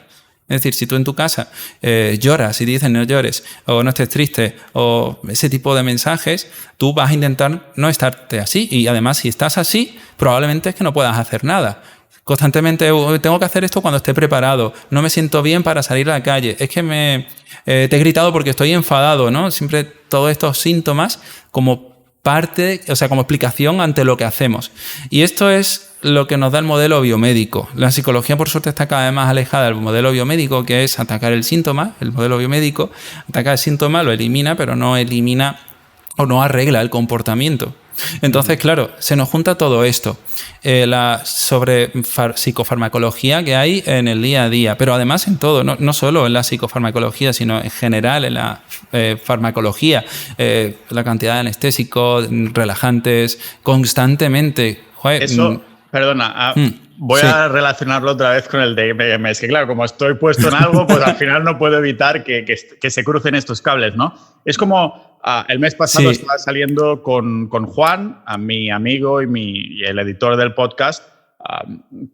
[SPEAKER 3] Es decir, si tú en tu casa lloras y te dicen no llores o no estés triste o ese tipo de mensajes, tú vas a intentar no estarte así. Y además, si estás así, probablemente es que no puedas hacer nada. Constantemente tengo que hacer esto cuando esté preparado. No me siento bien para salir a la calle. Es que te he gritado porque estoy enfadado, ¿no? Siempre todos estos síntomas como parte, o sea, como explicación ante lo que hacemos. Y esto es lo que nos da el modelo biomédico. La psicología, por suerte, está cada vez más alejada del modelo biomédico, que es atacar el síntoma. El modelo biomédico ataca el síntoma, lo elimina, pero no elimina o no arregla el comportamiento. Entonces, claro, se nos junta todo esto sobre psicofarmacología que hay en el día a día, pero además en todo, no solo en la psicofarmacología, sino en general en la farmacología, la cantidad de anestésicos, relajantes, constantemente. Joder,
[SPEAKER 2] perdona, voy a relacionarlo otra vez con el DMM. Es que claro, como estoy puesto en algo, pues al final no puedo evitar que se crucen estos cables, ¿no? Es como el mes pasado estaba saliendo con Juan, a mi amigo y el editor del podcast,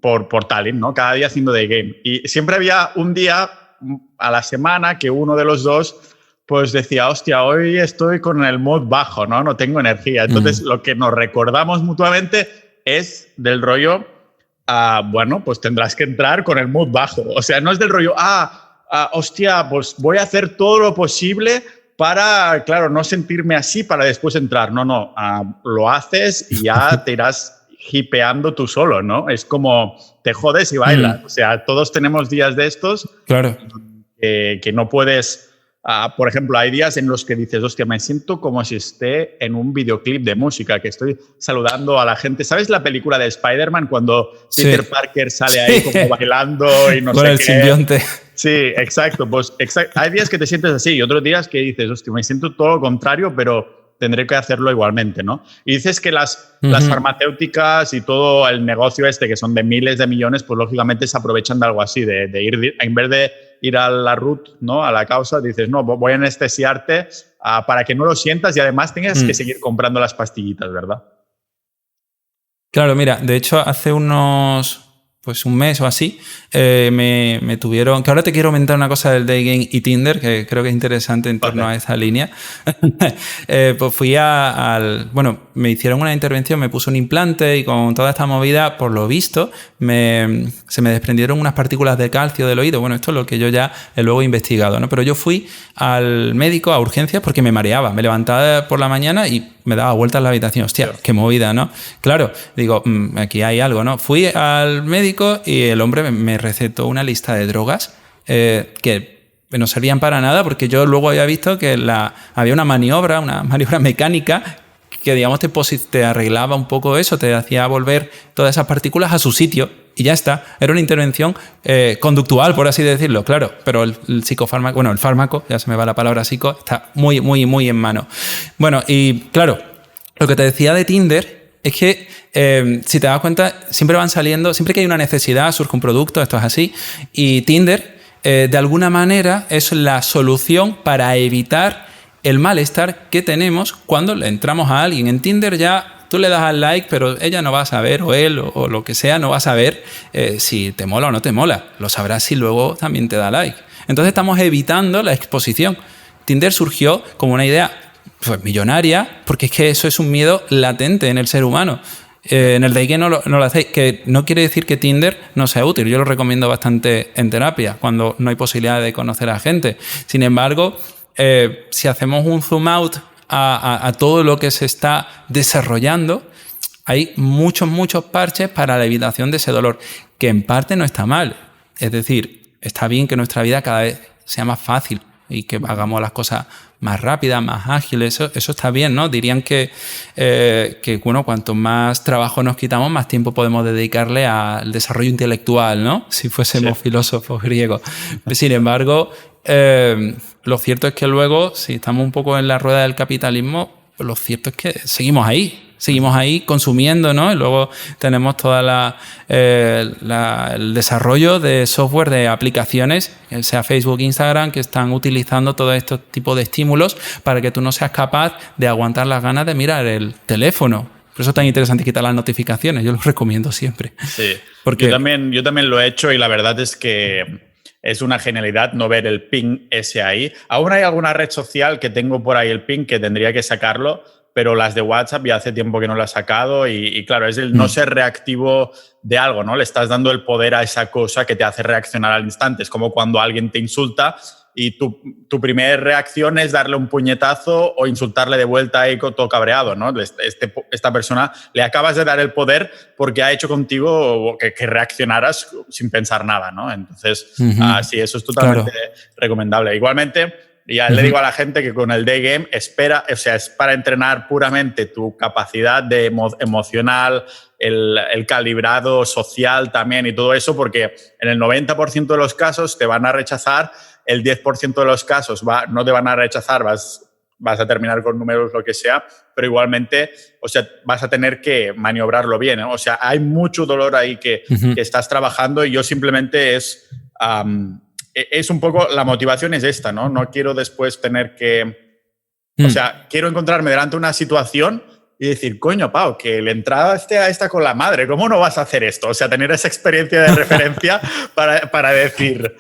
[SPEAKER 2] por Tallinn, ¿no? Cada día haciendo The Game. Y siempre había un día a la semana que uno de los dos pues decía, hostia, hoy estoy con el mood bajo, ¿no? No tengo energía. Entonces, lo que nos recordamos mutuamente es del rollo, bueno, pues tendrás que entrar con el mood bajo. O sea, no es del rollo, hostia, pues voy a hacer todo lo posible para, claro, no sentirme así para después entrar. No, lo haces y ya te irás hipeando tú solo, ¿no? Es como te jodes y bailas. O sea, todos tenemos días de estos.
[SPEAKER 3] Claro.
[SPEAKER 2] Que no puedes... por ejemplo, hay días en los que dices, hostia, me siento como si esté en un videoclip de música, que estoy saludando a la gente. ¿Sabes la película de Spider-Man cuando Peter Parker sale ahí como bailando y no sé qué?
[SPEAKER 3] Con el simbionte.
[SPEAKER 2] Sí, exacto. Pues hay días que te sientes así y otros días que dices, hostia, me siento todo lo contrario, pero tendré que hacerlo igualmente, ¿no? Y dices que las farmacéuticas y todo el negocio que son de miles de millones, pues lógicamente se aprovechan de algo así, de ir, en vez de ir a la root, ¿no? A la causa, dices, no, voy a anestesiarte para que no lo sientas y además tengas que seguir comprando las pastillitas, ¿verdad?
[SPEAKER 3] Claro, mira, de hecho hace pues un mes o así, me tuvieron... Que ahora te quiero comentar una cosa del Day Game y Tinder, que creo que es interesante en torno a esa línea. Pues fui bueno, me hicieron una intervención, me puso un implante y con toda esta movida, por lo visto, se me desprendieron unas partículas de calcio del oído. Bueno, esto es lo que yo ya he luego investigado, ¿no? Pero yo fui al médico a urgencias porque me mareaba. Me levantaba por la mañana y me daba vueltas en la habitación. Hostia, qué movida, ¿no? Claro, digo, aquí hay algo, ¿no? Fui al médico y el hombre me recetó una lista de drogas que no servían para nada porque yo luego había visto que había una maniobra mecánica que, digamos, te arreglaba un poco eso, te hacía volver todas esas partículas a su sitio y ya está. Era una intervención conductual, por así decirlo, claro, pero el psicofármaco, bueno, el fármaco, ya se me va la palabra psico, está muy, muy, muy en mano. Bueno, y claro, lo que te decía de Tinder es que, si te das cuenta, siempre van saliendo, siempre que hay una necesidad, surge un producto, esto es así, y Tinder, de alguna manera, es la solución para evitar el malestar que tenemos cuando le entramos a alguien. En Tinder ya tú le das al like, pero ella no va a saber, o él, o lo que sea, no va a saber si te mola o no te mola. Lo sabrás si luego también te da like. Entonces estamos evitando la exposición. Tinder surgió como una idea pues millonaria, porque es que eso es un miedo latente en el ser humano. En el de que no lo hacéis, que no quiere decir que Tinder no sea útil. Yo lo recomiendo bastante en terapia, cuando no hay posibilidad de conocer a gente. Sin embargo, si hacemos un zoom out a todo lo que se está desarrollando, hay muchos parches para la evitación de ese dolor, que en parte no está mal. Es decir, está bien que nuestra vida cada vez sea más fácil y que hagamos las cosas más rápidas, más ágiles. Eso está bien, ¿no? Dirían que bueno, cuanto más trabajo nos quitamos, más tiempo podemos dedicarle al desarrollo intelectual, ¿no? Si fuésemos filósofos griegos. Sin embargo, lo cierto es que luego, si estamos un poco en la rueda del capitalismo, pues lo cierto es que seguimos ahí consumiendo, ¿no? Y luego tenemos toda el desarrollo de software, de aplicaciones, sea Facebook, Instagram, que están utilizando todo este tipo de estímulos para que tú no seas capaz de aguantar las ganas de mirar el teléfono. Por eso es tan interesante quitar las notificaciones. Yo lo recomiendo siempre.
[SPEAKER 2] Sí,
[SPEAKER 3] porque
[SPEAKER 2] yo también lo he hecho y la verdad es que es una genialidad no ver el ping ese ahí. Aún hay alguna red social que tengo por ahí el ping que tendría que sacarlo, pero las de WhatsApp ya hace tiempo que no las he sacado y claro, es el no ser reactivo de algo, ¿no? Le estás dando el poder a esa cosa que te hace reaccionar al instante. Es como cuando alguien te insulta y tu primera reacción es darle un puñetazo o insultarle de vuelta ahí todo cabreado, ¿no? Esta persona le acabas de dar el poder porque ha hecho contigo que reaccionaras sin pensar nada, ¿no? Entonces, sí, eso es totalmente recomendable. Igualmente, ya le digo a la gente que con el Day Game es para entrenar puramente tu capacidad de emocional, el calibrado social también y todo eso, porque en el 90% de los casos te van a rechazar, el 10% de los casos no te van a rechazar, vas a terminar con números, lo que sea, pero igualmente, vas a tener que maniobrarlo bien, ¿no? Hay mucho dolor ahí que estás trabajando y yo simplemente es un poco, la motivación es esta, ¿no? No quiero después tener que... quiero encontrarme delante de una situación y decir, coño, Pau, que le entraba a esta con la madre, ¿cómo no vas a hacer esto? Tener esa experiencia de referencia para decir,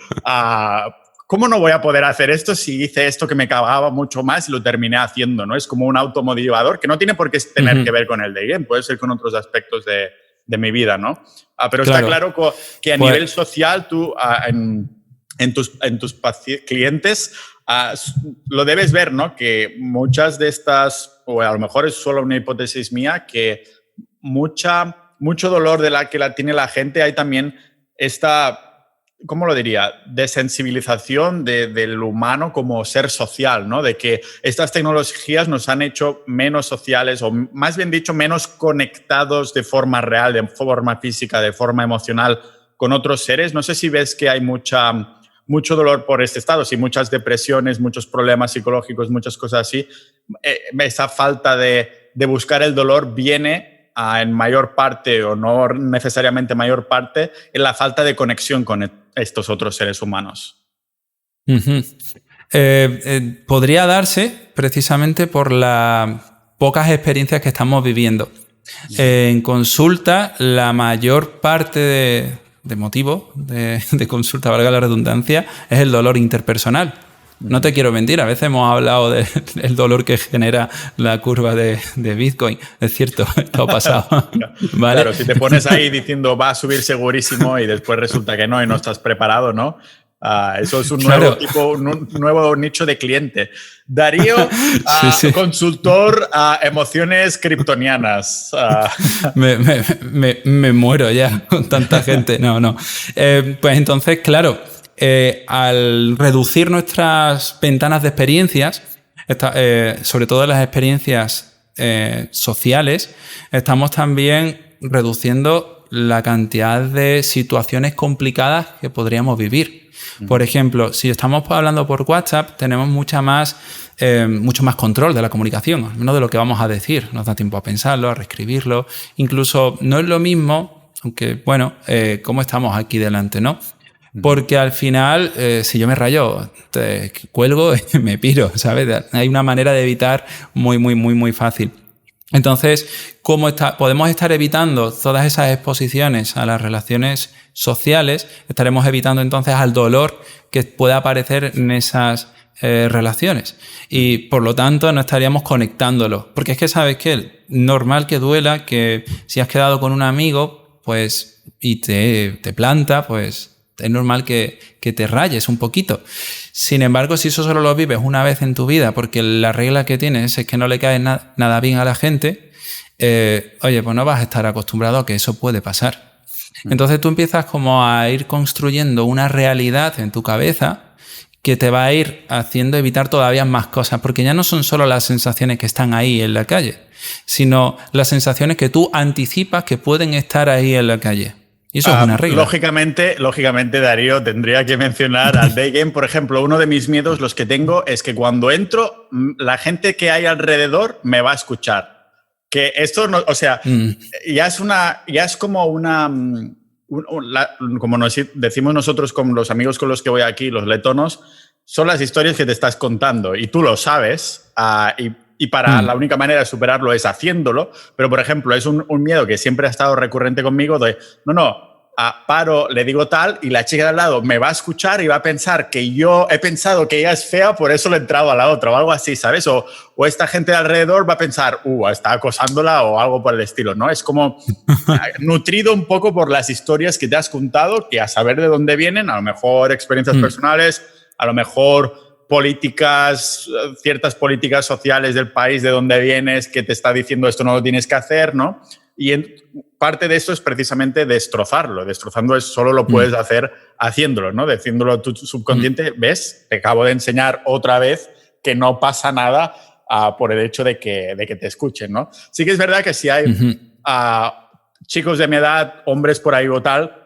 [SPEAKER 2] ¿cómo no voy a poder hacer esto si hice esto que me cagaba mucho más y lo terminé haciendo, ¿no? Es como un automotivador que no tiene por qué tener que ver con el Day Game, puede ser con otros aspectos de mi vida, ¿no? Pero está claro que a nivel social tú... En tus clientes lo debes ver, ¿no? Que muchas de estas, o a lo mejor es solo una hipótesis mía, que mucho dolor de la que tiene la gente, hay también esta, ¿cómo lo diría? Desensibilización del humano como ser social, ¿no? De que estas tecnologías nos han hecho menos sociales, o más bien dicho, menos conectados de forma real, de forma física, de forma emocional con otros seres. No sé si ves que hay mucho dolor por este estado, sí, muchas depresiones, muchos problemas psicológicos, muchas cosas así. Esa falta de buscar el dolor viene en mayor parte, o no necesariamente mayor parte, en la falta de conexión con estos otros seres humanos.
[SPEAKER 3] Podría darse precisamente por las pocas experiencias que estamos viviendo. En consulta, la mayor parte de motivo de consulta, valga la redundancia, es el dolor interpersonal. No te quiero mentir, a veces hemos hablado del dolor que genera la curva de Bitcoin. Es cierto, esto ha pasado. ¿Vale?
[SPEAKER 2] Claro, si te pones ahí diciendo va a subir segurísimo y después resulta que no y no estás preparado, ¿no? Eso es un nuevo nicho de cliente. Darío, consultor a emociones kryptonianas.
[SPEAKER 3] Me muero ya con tanta gente. No. Pues entonces, claro, al reducir nuestras ventanas de experiencias, sobre todo las experiencias sociales, estamos también reduciendo la cantidad de situaciones complicadas que podríamos vivir. Por ejemplo, si estamos hablando por WhatsApp, tenemos mucho más control de la comunicación, al menos de lo que vamos a decir. Nos da tiempo a pensarlo, a reescribirlo. Incluso no es lo mismo, aunque bueno, cómo estamos aquí delante, ¿no? Porque al final, si yo me rayo, te cuelgo y me piro, ¿sabes? Hay una manera de evitar muy fácil. Entonces, podemos estar evitando todas esas exposiciones a las relaciones sociales, estaremos evitando entonces al dolor que pueda aparecer en esas relaciones. Y por lo tanto no estaríamos conectándolo. Porque es que, ¿sabes qué? Normal que duela, que si has quedado con un amigo pues y te planta, pues es normal que te rayes un poquito. Sin embargo, si eso solo lo vives una vez en tu vida, porque la regla que tienes es que no le cae nada bien a la gente, oye, pues no vas a estar acostumbrado a que eso puede pasar. Entonces tú empiezas como a ir construyendo una realidad en tu cabeza que te va a ir haciendo evitar todavía más cosas, porque ya no son solo las sensaciones que están ahí en la calle, sino las sensaciones que tú anticipas que pueden estar ahí en la calle. Y eso es una regla.
[SPEAKER 2] Lógicamente, Darío, tendría que mencionar al Day Game. Por ejemplo, uno de mis miedos, los que tengo, es que cuando entro, la gente que hay alrededor me va a escuchar. Que esto, no, o sea, ya es como como nos decimos nosotros con los amigos con los que voy aquí, los letonos, son las historias que te estás contando y tú lo sabes y la única manera de superarlo es haciéndolo, pero por ejemplo es un miedo que siempre ha estado recurrente conmigo de, paro, le digo tal y la chica de al lado me va a escuchar y va a pensar que yo he pensado que ella es fea, por eso le he entrado a la otra o algo así, ¿sabes? O esta gente de alrededor va a pensar, está acosándola o algo por el estilo, ¿no? Es como nutrido un poco por las historias que te has contado, que a saber de dónde vienen, a lo mejor experiencias personales, a lo mejor políticas, ciertas políticas sociales del país de donde vienes que te está diciendo esto no lo tienes que hacer, ¿no? Y parte de esto es precisamente destrozarlo. Destrozando es solo lo puedes hacer haciéndolo, ¿no? Diciéndolo a tu subconsciente, ¿ves? Te acabo de enseñar otra vez que no pasa nada por el hecho de que te escuchen, ¿no? Sí que es verdad que si hay chicos de mi edad, hombres por ahí o tal,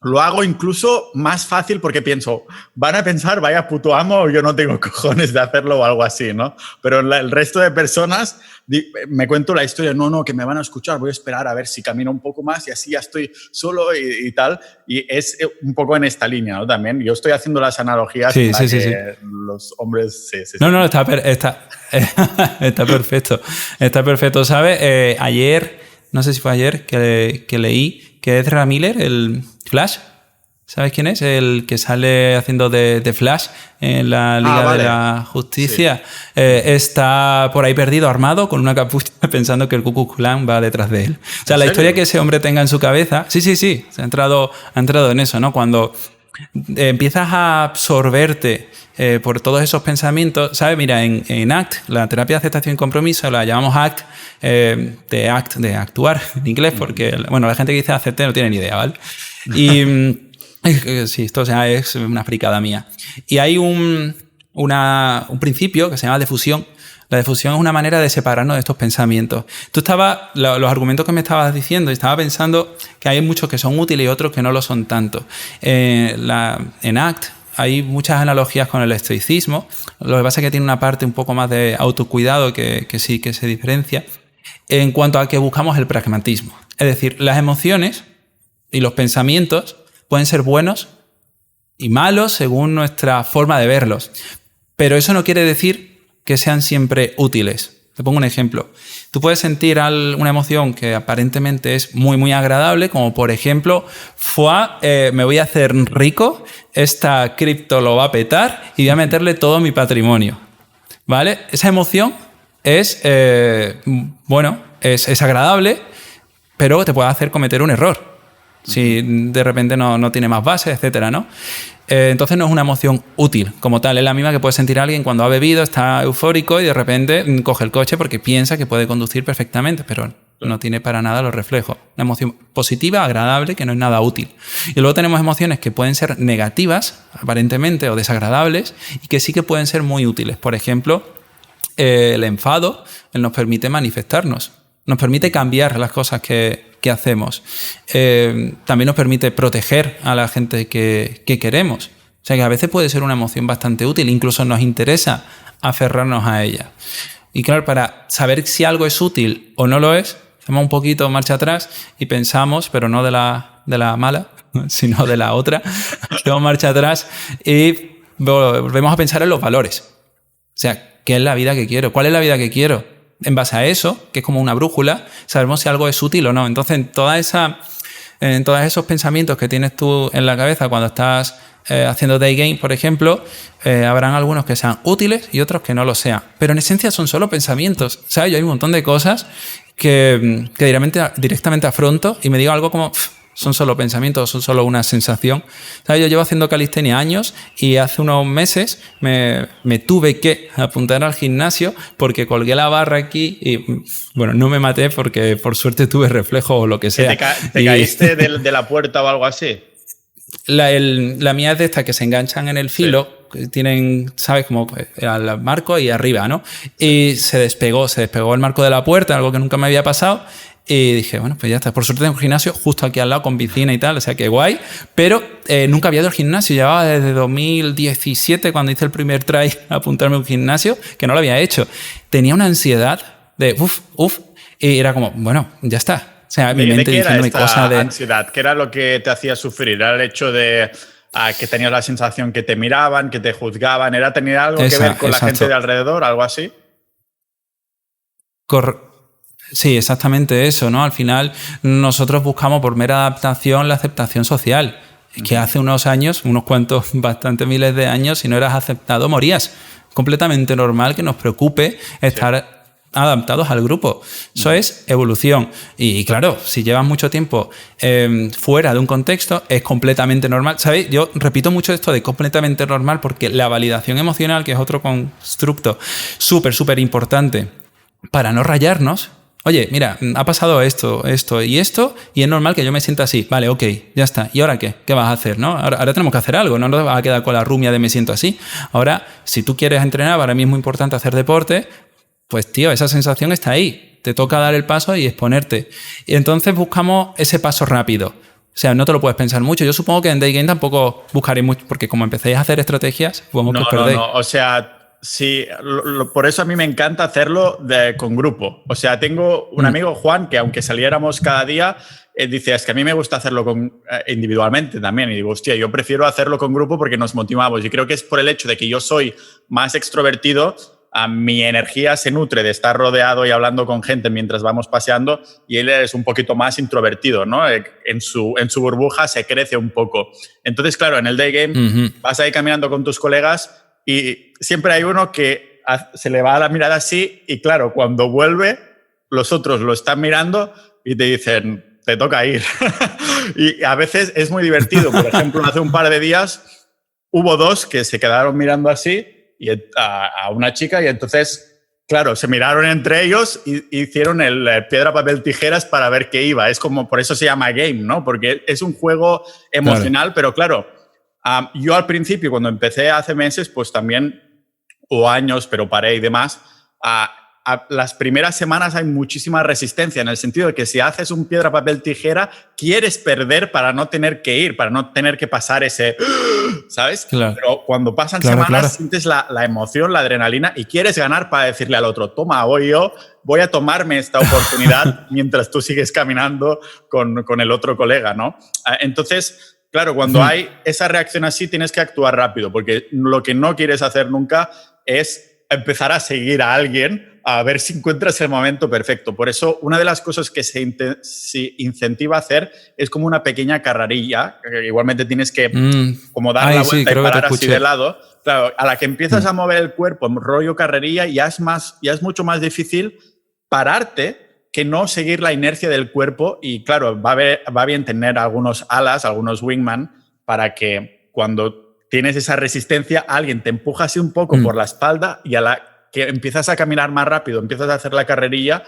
[SPEAKER 2] lo hago incluso más fácil porque pienso, van a pensar, vaya puto amo, yo no tengo cojones de hacerlo o algo así, ¿no? Pero el resto de personas me cuento la historia, no, que me van a escuchar, voy a esperar a ver si camino un poco más y así ya estoy solo y tal. Y es un poco en esta línea, ¿no? También yo estoy haciendo las analogías
[SPEAKER 3] sí.
[SPEAKER 2] los hombres... Sí.
[SPEAKER 3] No, está perfecto. Está perfecto, ¿sabes? Ayer, no sé si fue ayer, que leí que Ezra Miller, el Flash, ¿sabes quién es? El que sale haciendo de Flash en la Liga de la Justicia. Sí. Está por ahí perdido, armado, con una capucha, pensando que el Ku Klux Klan va detrás de él. O sea, la historia que ese hombre tenga en su cabeza... Sí. Se ha entrado en eso, ¿no? Cuando empiezas a absorberte por todos esos pensamientos, ¿sabes? Mira, en ACT, la terapia de aceptación y compromiso, la llamamos ACT, de actuar en inglés, porque, bueno, la gente que dice acepte no tiene ni idea, ¿vale? Y sí, esto es una fricada mía. Y hay un principio que se llama difusión. La difusión es una manera de separarnos de estos pensamientos. Los argumentos que me estabas diciendo, y estaba pensando que hay muchos que son útiles y otros que no lo son tanto. En ACT hay muchas analogías con el estoicismo. Lo que pasa es que tiene una parte un poco más de autocuidado que sí que se diferencia. En cuanto a que buscamos el pragmatismo. Es decir, las emociones y los pensamientos pueden ser buenos y malos según nuestra forma de verlos. Pero eso no quiere decir que sean siempre útiles. Te pongo un ejemplo. Tú puedes sentir una emoción que aparentemente es muy, muy agradable, como por ejemplo, me voy a hacer rico, esta cripto lo va a petar y voy a meterle todo mi patrimonio. ¿Vale? Esa emoción es agradable, pero te puede hacer cometer un error. Si de repente no tiene más base, etcétera, ¿no? Entonces no es una emoción útil como tal. Es la misma que puede sentir alguien cuando ha bebido, está eufórico y de repente coge el coche porque piensa que puede conducir perfectamente, pero no tiene para nada los reflejos. Una emoción positiva, agradable, que no es nada útil. Y luego tenemos emociones que pueden ser negativas, aparentemente, o desagradables, y que sí que pueden ser muy útiles. Por ejemplo, el enfado nos permite manifestarnos. Nos permite cambiar las cosas que hacemos. También nos permite proteger a la gente que queremos. O sea que a veces puede ser una emoción bastante útil. Incluso nos interesa aferrarnos a ella. Y claro, para saber si algo es útil o no lo es, hacemos un poquito marcha atrás y pensamos, pero no de la mala, sino de la otra. Hacemos marcha atrás y volvemos a pensar en los valores. O sea, ¿qué es la vida que quiero? ¿Cuál es la vida que quiero? En base a eso, que es como una brújula, sabemos si algo es útil o no. Entonces, en todos esos pensamientos que tienes tú en la cabeza cuando estás haciendo day game, por ejemplo, habrán algunos que sean útiles y otros que no lo sean. Pero en esencia son solo pensamientos. ¿Sabes? Yo hay un montón de cosas que directamente afronto y me digo algo como... son solo pensamientos, son solo una sensación. ¿Sabes? Yo llevo haciendo calistenia años y hace unos meses me tuve que apuntar al gimnasio porque colgué la barra aquí y, bueno, no me maté porque por suerte tuve reflejo o lo que sea.
[SPEAKER 2] ¿Te caíste de la puerta o algo así?
[SPEAKER 3] La mía es de estas que se enganchan en el filo, sí. Tienen, ¿sabes? Como al marco y arriba, ¿no? Y se despegó el marco de la puerta, algo que nunca me había pasado. Y dije, bueno, pues ya está. Por suerte tengo un gimnasio justo aquí al lado con piscina y tal, o sea que guay. Pero nunca había ido al gimnasio. Llevaba desde 2017, cuando hice el primer try, a apuntarme a un gimnasio, que no lo había hecho. Tenía una ansiedad de y era como, bueno, ya está. O sea, mi mente diciéndome cosas de...
[SPEAKER 2] ansiedad? ¿Qué era lo que te hacía sufrir? ¿Era el hecho de que tenías la sensación que te miraban, que te juzgaban? ¿Tenía algo que ver con la gente de alrededor, algo así?
[SPEAKER 3] Sí, exactamente eso, ¿no? Al final nosotros buscamos por mera adaptación la aceptación social. Es que hace unos años, unos cuantos, bastantes miles de años, si no eras aceptado, morías. Completamente normal que nos preocupe estar adaptados al grupo. Eso es evolución. Y claro, si llevas mucho tiempo fuera de un contexto, es completamente normal. ¿Sabéis? Yo repito mucho esto de completamente normal porque la validación emocional, que es otro constructo súper importante para no rayarnos. Oye, mira, ha pasado esto, y es normal que yo me sienta así. Vale, ok, ya está. ¿Y ahora qué? ¿Qué vas a hacer, no? Ahora tenemos que hacer algo, no nos vas a quedar con la rumia de me siento así. Ahora, si tú quieres entrenar, para mí es muy importante hacer deporte, pues tío, esa sensación está ahí. Te toca dar el paso y exponerte. Y entonces buscamos ese paso rápido. O sea, no te lo puedes pensar mucho. Yo supongo que en Day Game tampoco buscaréis mucho, porque como empecéis a hacer estrategias, supongo que os perdéis.
[SPEAKER 2] No, o sea... Sí, por eso a mí me encanta hacerlo con grupo. O sea, tengo un amigo, Juan, que aunque saliéramos cada día, dice, es que a mí me gusta hacerlo individualmente también. Y digo, hostia, yo prefiero hacerlo con grupo porque nos motivamos. Y creo que es por el hecho de que yo soy más extrovertido, mi energía se nutre de estar rodeado y hablando con gente mientras vamos paseando, y él es un poquito más introvertido, ¿no? En su burbuja se crece un poco. Entonces, claro, en el day game vas a ir caminando con tus colegas y siempre hay uno que se le va la mirada así y claro, cuando vuelve, los otros lo están mirando y te dicen, te toca ir. Y a veces es muy divertido. Por ejemplo, hace un par de días hubo dos que se quedaron mirando así y a una chica y entonces, claro, se miraron entre ellos y hicieron el piedra, papel, tijeras para ver qué iba. Es como, por eso se llama game, ¿no? Porque es un juego emocional, pero claro, yo al principio, cuando empecé hace meses, pues también, o años, pero paré y demás, las primeras semanas hay muchísima resistencia, en el sentido de que si haces un piedra, papel, tijera, quieres perder para no tener que ir, para no tener que pasar ese... ¿Sabes? Claro. Pero cuando pasan semanas sientes la emoción, la adrenalina y quieres ganar para decirle al otro, toma, voy a tomarme esta oportunidad mientras tú sigues caminando con el otro colega, ¿no? Entonces... Claro, cuando hay esa reacción así tienes que actuar rápido, porque lo que no quieres hacer nunca es empezar a seguir a alguien a ver si encuentras el momento perfecto. Por eso, una de las cosas que se incentiva a hacer es como una pequeña carrerilla, que igualmente tienes que como dar la vuelta y parar así de lado. Claro, a la que empiezas a mover el cuerpo, rollo carrerilla, ya es mucho más difícil pararte que no seguir la inercia del cuerpo y claro, va bien tener algunos alas, algunos wingman, para que cuando tienes esa resistencia, alguien te empuja así un poco por la espalda y a la que empiezas a caminar más rápido, empiezas a hacer la carrerilla,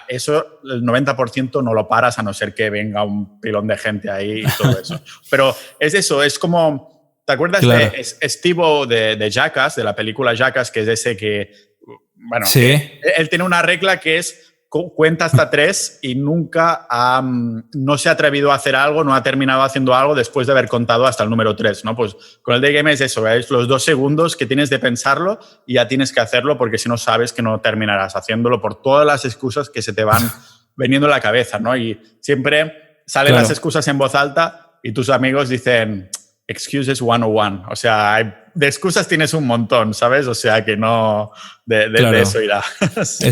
[SPEAKER 2] eso el 90% no lo paras a no ser que venga un pilón de gente ahí y todo eso. Pero es eso, es como, ¿te acuerdas de Steve-O de Jackass, de la película Jackass, que es ese que, bueno, que él tiene una regla que es cuenta hasta 3 y nunca no se ha atrevido a hacer algo, no ha terminado haciendo algo después de haber contado hasta el número 3, ¿no? Pues con el day game es eso, es los 2 segundos que tienes de pensarlo y ya tienes que hacerlo porque si no sabes que no terminarás haciéndolo por todas las excusas que se te van veniendo a la cabeza, ¿no? Y siempre salen las excusas en voz alta y tus amigos dicen excuses 101, o sea, de excusas tienes un montón, ¿sabes? O sea, que no de eso irá. Sí.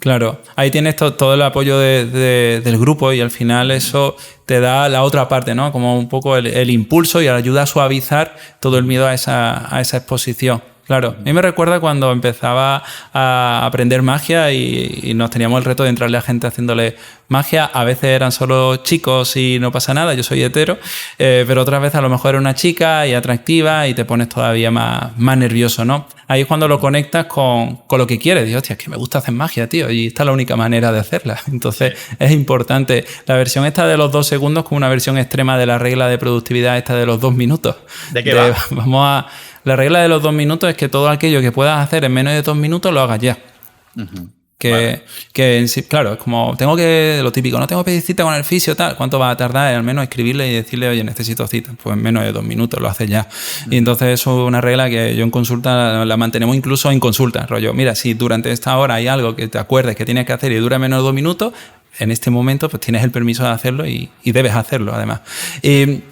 [SPEAKER 3] Claro, ahí tienes todo el apoyo del grupo y al final eso te da la otra parte, ¿no? Como un poco el impulso y ayuda a suavizar todo el miedo a esa exposición. Claro, a mí me recuerda cuando empezaba a aprender magia y nos teníamos el reto de entrarle a gente haciéndole magia. A veces eran solo chicos y no pasa nada, yo soy hetero, pero otras veces a lo mejor era una chica y atractiva y te pones todavía más nervioso, ¿no? Ahí es cuando lo conectas con lo que quieres. Digo, hostia, es que me gusta hacer magia, tío, y esta es la única manera de hacerla. Entonces es importante. La versión esta de los 2 segundos como una versión extrema de la regla de productividad esta de los 2 minutos.
[SPEAKER 2] ¿De qué va?
[SPEAKER 3] La regla de los 2 minutos es que todo aquello que puedas hacer en menos de 2 minutos lo hagas ya. Que en sí, claro, es como lo típico, no tengo que pedir cita con el fisio, tal. ¿Cuánto va a tardar? Al menos escribirle y decirle, oye, necesito cita. Pues en menos de 2 minutos lo haces ya. Y entonces eso es una regla que yo en consulta la mantenemos incluso en consulta. Rollo, mira, si durante esta hora hay algo que te acuerdes que tienes que hacer y dura menos de 2 minutos, en este momento pues tienes el permiso de hacerlo y debes hacerlo además.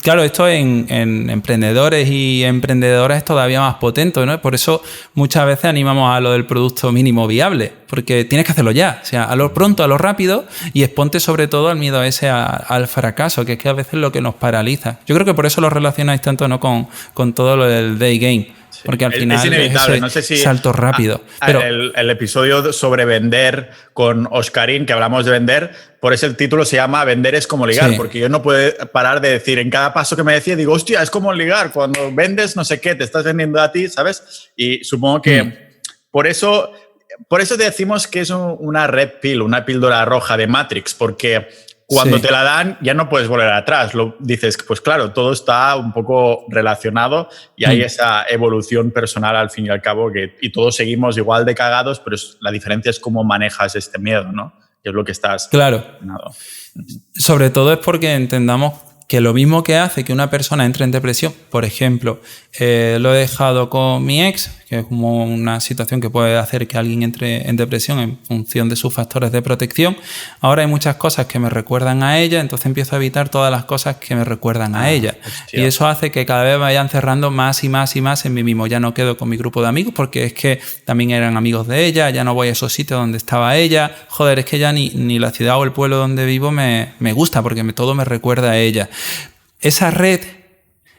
[SPEAKER 3] Claro, esto en emprendedores y emprendedoras es todavía más potente, ¿no? Por eso muchas veces animamos a lo del producto mínimo viable, porque tienes que hacerlo ya, o sea, a lo pronto, a lo rápido, y exponte sobre todo al miedo ese al fracaso, que es que a veces es lo que nos paraliza. Yo creo que por eso lo relacionáis tanto, ¿no? con todo lo del day game. Sí. Porque al final
[SPEAKER 2] es inevitable.
[SPEAKER 3] Es
[SPEAKER 2] no sé si
[SPEAKER 3] salto rápido. Pero
[SPEAKER 2] el episodio sobre vender con Oscarín, que hablamos de vender, por eso el título se llama Vender es como ligar, porque yo no puedo parar de decir en cada paso que me decía, digo, hostia, es como ligar, cuando vendes no sé qué, te estás vendiendo a ti, ¿sabes? Y supongo que por eso decimos que es una red pill, una píldora roja de Matrix, porque cuando te la dan ya no puedes volver atrás. Dices, pues claro, todo está un poco relacionado y hay esa evolución personal al fin y al cabo y todos seguimos igual de cagados, pero la diferencia es cómo manejas este miedo, ¿no? Que es lo que estás...
[SPEAKER 3] Claro. Sobre todo es porque entendamos que lo mismo que hace que una persona entre en depresión, por ejemplo, lo he dejado con mi ex, que es como una situación que puede hacer que alguien entre en depresión en función de sus factores de protección. Ahora hay muchas cosas que me recuerdan a ella, entonces empiezo a evitar todas las cosas que me recuerdan a ella. Hostia. Y eso hace que cada vez vayan cerrando más y más y más en mí mismo. Ya no quedo con mi grupo de amigos porque es que también eran amigos de ella, ya no voy a esos sitios donde estaba ella. Joder, es que ya ni la ciudad o el pueblo donde vivo me gusta porque todo me recuerda a ella. Esa red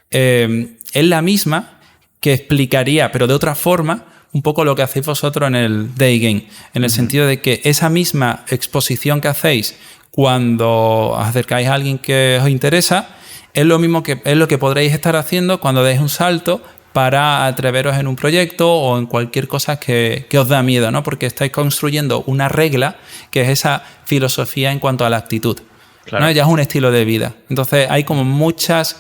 [SPEAKER 3] es la misma que explicaría, pero de otra forma, un poco lo que hacéis vosotros en el day game, en el sentido de que esa misma exposición que hacéis cuando os acercáis a alguien que os interesa es lo mismo que es lo que podréis estar haciendo cuando deis un salto para atreveros en un proyecto o en cualquier cosa que os da miedo, ¿no? Porque estáis construyendo una regla que es esa filosofía en cuanto a la actitud. Claro. ¿No? Ya es un estilo de vida. Entonces hay como muchas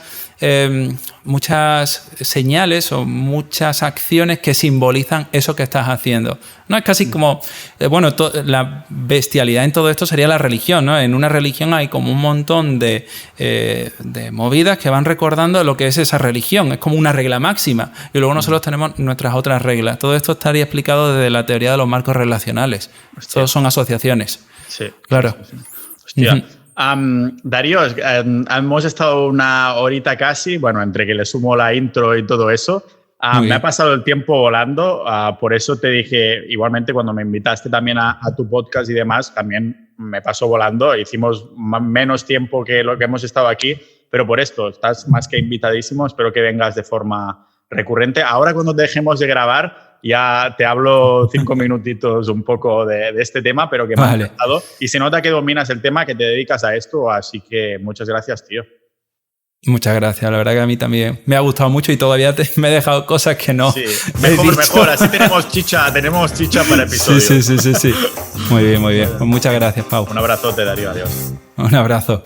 [SPEAKER 3] señales o muchas acciones que simbolizan eso que estás haciendo. No es casi como, la bestialidad en todo esto sería la religión, ¿no? En una religión hay como un montón de movidas que van recordando lo que es esa religión. Es como una regla máxima. Y luego nosotros tenemos nuestras otras reglas. Todo esto estaría explicado desde la teoría de los marcos relacionales. Todos son asociaciones.
[SPEAKER 2] Sí.
[SPEAKER 3] Claro.
[SPEAKER 2] Hostia. Darío, hemos estado una horita casi, entre que le sumo la intro y todo eso. Me ha pasado el tiempo volando, por eso te dije, igualmente cuando me invitaste también a tu podcast y demás, también me pasó volando. Hicimos menos tiempo que lo que hemos estado aquí, pero por esto estás más que invitadísimo. Espero que vengas de forma recurrente. Ahora cuando dejemos de grabar ya te hablo 5 minutitos un poco de este tema, pero que me ha encantado. Y se nota que dominas el tema, que te dedicas a esto, así que muchas gracias, tío.
[SPEAKER 3] Muchas gracias, la verdad que a mí también me ha gustado mucho y todavía me he dejado cosas que no.
[SPEAKER 2] Sí, mejor, así tenemos chicha para episodios.
[SPEAKER 3] Sí. Muy bien. Pues muchas gracias, Pau.
[SPEAKER 2] Un abrazote, Darío, adiós.
[SPEAKER 3] Un abrazo.